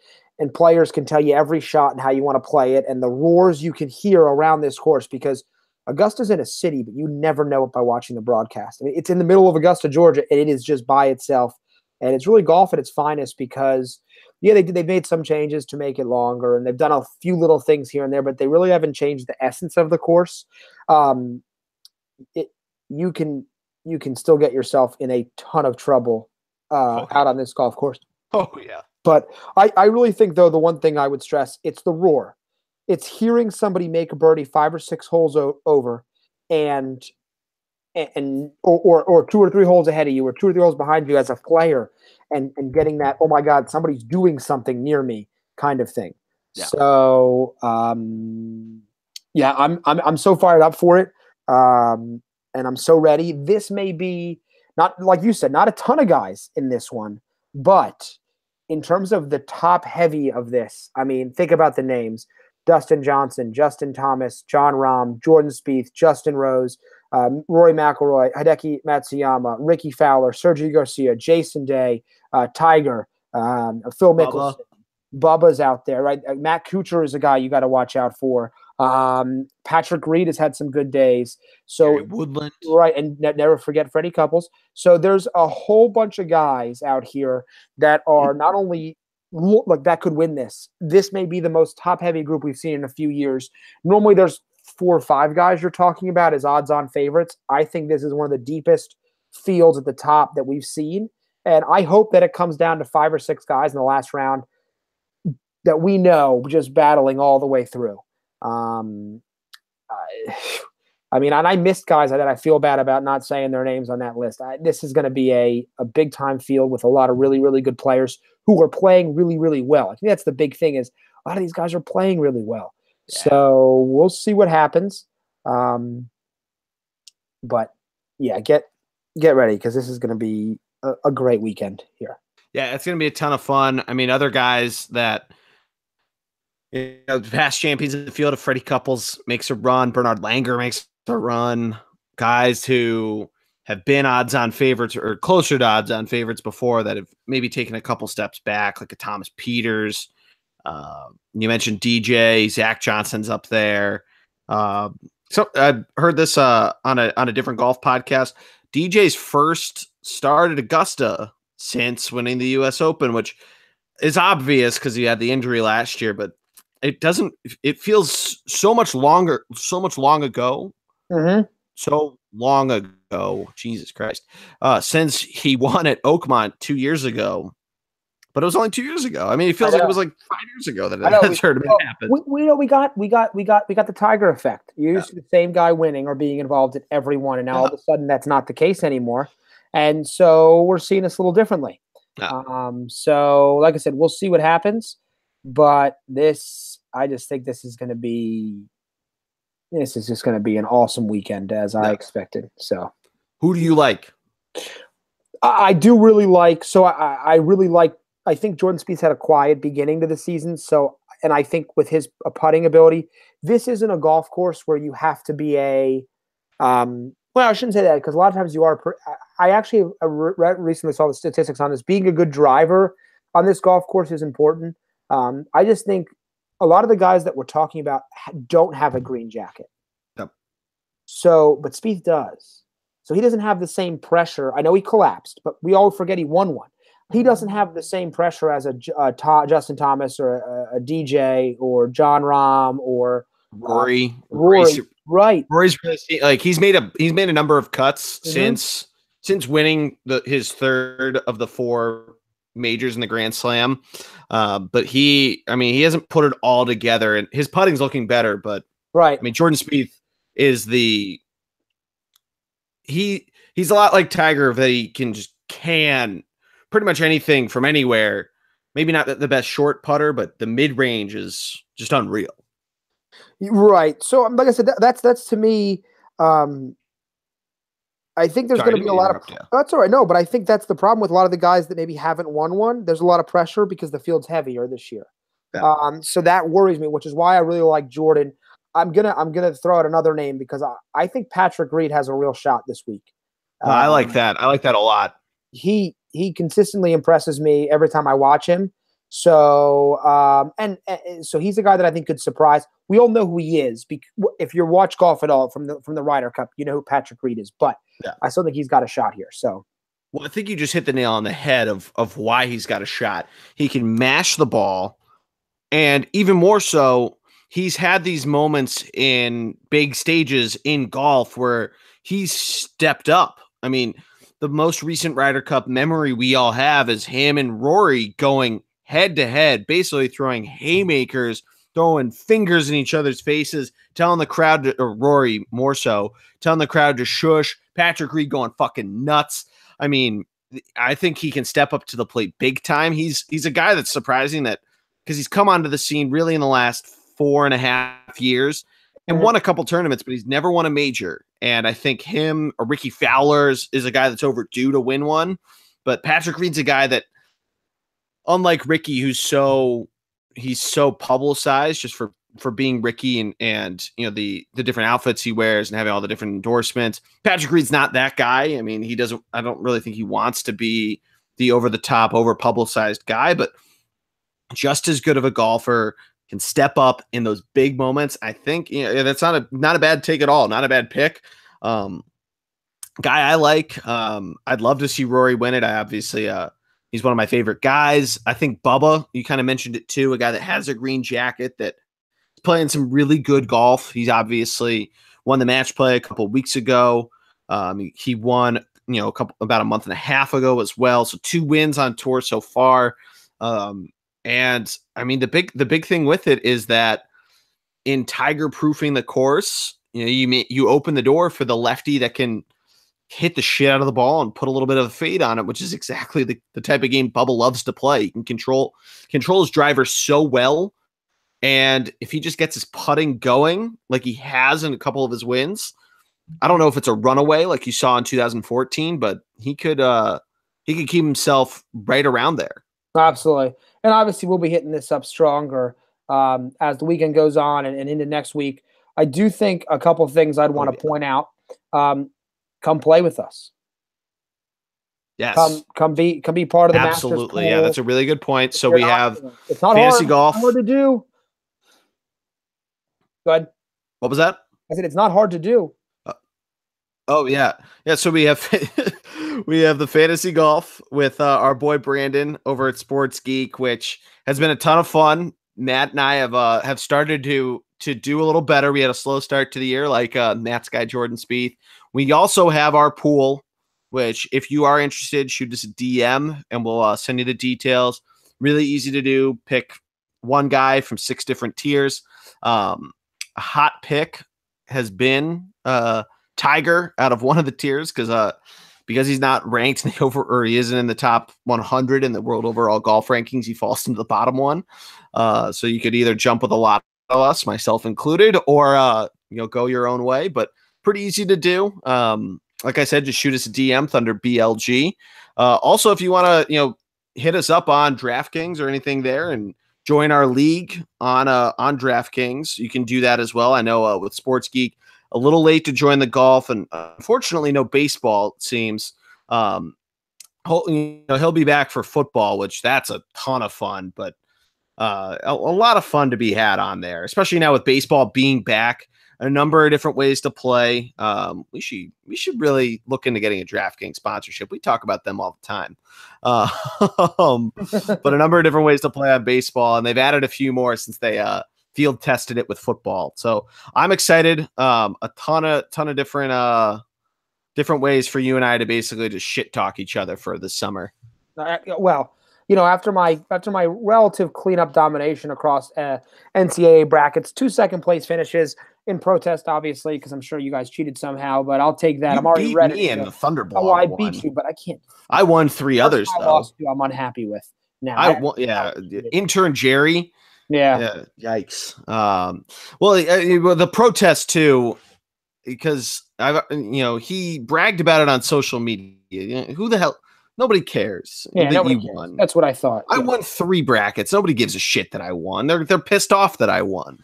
players can tell you every shot and how you want to play it, and the roars you can hear around this course, because Augusta's in a city, but you never know it by watching the broadcast. I mean, it's in the middle of Augusta, Georgia, and it is just by itself. And it's really golf at its finest because, yeah, they've made some changes to make it longer, and they've done a few little things here and there, but they really haven't changed the essence of the course. You can still get yourself in a ton of trouble out on this golf course. Oh, yeah. But I really think, though, the one thing I would stress, it's the roar. It's hearing somebody make a birdie 5 or 6 holes over or 2 or 3 holes ahead of you or 2 or 3 holes behind you as a player, and getting that, oh my God, somebody's doing something near me kind of thing. Yeah. So I'm so fired up for it. And I'm so ready. This may be, not like you said, not a ton of guys in this one, but in terms of the top heavy of this, I mean, think about the names: Dustin Johnson, Justin Thomas, John Rahm, Jordan Spieth, Justin Rose, Rory McIlroy, Hideki Matsuyama, Ricky Fowler, Sergio Garcia, Jason Day, Tiger, Phil Mickelson. Bubba's out there, right? Matt Kuchar is a guy you got to watch out for. Patrick Reed has had some good days. So Gary Woodland, right, and never forget Freddie Couples. So there's a whole bunch of guys out here that are not only like that could win this. This may be the most top-heavy group we've seen in a few years. Normally, there's 4 or 5 guys you're talking about as odds-on favorites. I think this is one of the deepest fields at the top that we've seen, and I hope that it comes down to 5 or 6 guys in the last round that we know just battling all the way through. I mean, and I missed guys that I feel bad about not saying their names on that list. This is going to be a big-time field with a lot of really, really good players who are playing really, really well. I think that's the big thing, is a lot of these guys are playing really well. Yeah. So we'll see what happens. But, yeah, get ready, because this is going to be a great weekend here. Yeah, it's going to be a ton of fun. I mean, other guys that – past champions in the field, of Freddie Couples makes a run, Bernard Langer makes a run, guys who have been odds-on favorites or closer to odds-on favorites before that have maybe taken a couple steps back, like a Thomas Peters. You mentioned DJ, Zach Johnson's up there. So I heard this on a different golf podcast. DJ's first start at Augusta since winning the U.S. Open, which is obvious because he had the injury last year, but it feels so much long ago. Mm-hmm. So long ago, Jesus Christ, since he won at Oakmont 2 years ago. But it was only 2 years ago. I mean, it feels like it was like 5 years ago that tournament happened. We got the Tiger effect. You used to the same guy winning or being involved in every one, and now all of a sudden that's not the case anymore. And so we're seeing this a little differently. So like I said, we'll see what happens. But I just think this is just going to be an awesome weekend, as I expected. So, who do you like? I do really like. So I really like. I think Jordan Spieth had a quiet beginning to the season. So, and I think with his putting ability, this isn't a golf course where you have to be well, I shouldn't say that, because a lot of times you are. I actually recently saw the statistics on this. Being a good driver on this golf course is important. I just think a lot of the guys that we're talking about don't have a green jacket. Yep. So, but Spieth does. So he doesn't have the same pressure. I know he collapsed, but we all forget he won one. He doesn't have the same pressure as a Justin Thomas or a DJ or John Rahm or Rory. Rory. Right. Rory's like he's made a number of cuts since winning his third of the 4 majors in the Grand Slam. But he hasn't put it all together, and his putting's looking better. But right, I mean, Jordan Spieth is he's a lot like Tiger, that he can pretty much anything from anywhere. Maybe not the best short putter, but the mid range is just unreal. Right. So, like I said, that's to me. I think there's going to be a lot of. That's all right. No, but I think that's the problem with a lot of the guys that maybe haven't won one. There's a lot of pressure because the field's heavier this year. Yeah. So that worries me, which is why I really like Jordan. I'm gonna throw out another name because I think Patrick Reed has a real shot this week. I like that. I like that a lot. He consistently impresses me every time I watch him. So and so he's a guy that I think could surprise. We all know who he is. If you watch golf at all from the Ryder Cup, you know who Patrick Reed is. But yeah. I still think he's got a shot here. So, well, I think you just hit the nail on the head of why he's got a shot. He can mash the ball, and even more so, he's had these moments in big stages in golf where he's stepped up. I mean, the most recent Ryder Cup memory we all have is him and Rory going head to head, basically throwing haymakers, throwing fingers in each other's faces, telling the crowd, or Rory more so, telling the crowd to shush. Patrick Reed going fucking nuts. I mean, I think he can step up to the plate big time. He's a guy that's surprising that because he's come onto the scene really in the last 4.5 years and won a couple tournaments, but he's never won a major. And I think him or Ricky Fowler is a guy that's overdue to win one. But Patrick Reed's a guy that, unlike Ricky, he's so publicized just for being Ricky and you know the different outfits he wears and having all the different endorsements. Patrick Reed's not that guy. I mean, I don't really think he wants to be the over the top, over publicized guy, but just as good of a golfer, can step up in those big moments. I think that's not a bad take at all. Not a bad pick. Guy I like. I'd love to see Rory win it. I obviously he's one of my favorite guys. I think Bubba, you kind of mentioned it too, a guy that has a green jacket that is playing some really good golf. He's obviously won the match play a couple of weeks ago. He won, about a month and a half ago as well. So 2 wins on tour so far. And I mean, the big thing with it is that in Tiger proofing the course, you open the door for the lefty that can hit the shit out of the ball and put a little bit of a fade on it, which is exactly the type of game Bubba loves to play. He can control his driver so well. And if he just gets his putting going like he has in a couple of his wins, I don't know if it's a runaway like you saw in 2014, but he could keep himself right around there. Absolutely. And obviously we'll be hitting this up stronger as the weekend goes on and into next week. I do think a couple of things I'd want to point out. Come play with us. Yes. Come be part of the Absolutely. Masters pool. Yeah, that's a really good point. So we have it's not fantasy golf. Hard to do. Go ahead. What was that? I said it's not hard to do. Oh yeah. So we have the fantasy golf with our boy Brandon over at Sports Geek, which has been a ton of fun. Matt and I have started to do a little better. We had a slow start to the year, like Matt's guy Jordan Spieth. We also have our pool, which if you are interested, shoot us a DM and we'll send you the details. Really easy to do. Pick one guy from 6 different tiers. A hot pick has been Tiger out of one of the tiers because he's not ranked in the or he isn't in the top 100 in the world overall golf rankings. He falls into the bottom one. So you could either jump with a lot of us, myself included, or go your own way. But pretty easy to do. Like I said, just shoot us a DM, Thunder BLG. Also, if you want to hit us up on DraftKings or anything there and join our league on DraftKings, you can do that as well. I know with Sports Geek, a little late to join the golf, and unfortunately, no baseball. It seems he'll be back for football, which that's a ton of fun. But a lot of fun to be had on there, especially now with baseball being back. a number of different ways to play. We should really look into getting a DraftKings sponsorship. We talk about them all the time. But a number of different ways to play on baseball, and they've added a few more since they field tested it with football. So I'm excited. A ton of different ways for you and I to basically just shit talk each other for this summer. Well, after my relative cleanup domination across NCAA brackets, 2 second place finishes in protest, obviously, because I'm sure you guys cheated somehow. But I'll take that. I'm already ready. Me in the Thunderblog. Oh, I beat you, but I can't. I won 3 others though. Lost you, I'm unhappy with now. Intern Jerry. Yeah. Yikes. Well, the protest too, because he bragged about it on social media. Who the hell? Nobody cares that you won. That's what I thought. I won 3 brackets. Nobody gives a shit that I won. They're pissed off that I won.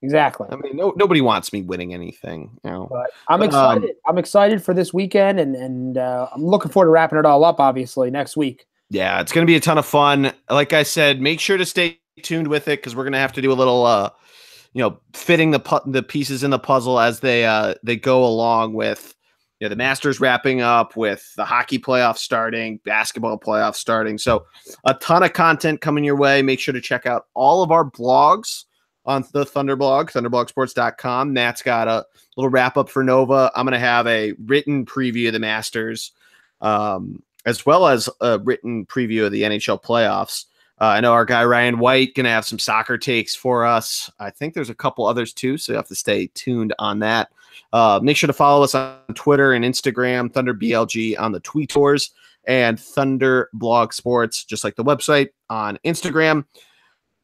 Exactly. I mean, nobody wants me winning anything. But I'm excited. I'm excited for this weekend, and I'm looking forward to wrapping it all up. Obviously, next week. Yeah, it's going to be a ton of fun. Like I said, make sure to stay tuned with it because we're going to have to do a little, fitting the pieces in the puzzle as they go along with. The Masters wrapping up, with the hockey playoffs starting, basketball playoffs starting. So a ton of content coming your way. Make sure to check out all of our blogs on the Thunderblog, thunderblogsports.com. Matt's got a little wrap up for Nova. I'm going to have a written preview of the Masters, as well as a written preview of the NHL playoffs. I know our guy Ryan White going to have some soccer takes for us. I think there's a couple others too, so you have to stay tuned on that. Make sure to follow us on Twitter and Instagram, ThunderBLG on the tweet tours, and Thunder Blog Sports, just like the website, on Instagram.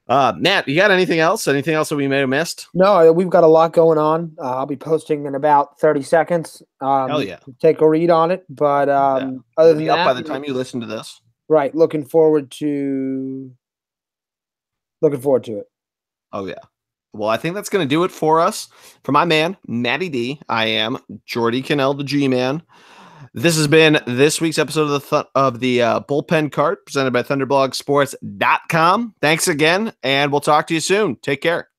Matt, you got anything else? Anything else that we may have missed? No, we've got a lot going on. I'll be posting in about 30 seconds. Hell yeah. Take a read on it. But other than that, by the time you listen to this. Right. Looking forward to it. Oh, yeah. Well, I think that's going to do it for us. For my man, Matty D, I am Jordy Cannell, the G-Man. This has been this week's episode of the Bullpen Cart presented by ThunderblogSports.com. Thanks again, and we'll talk to you soon. Take care.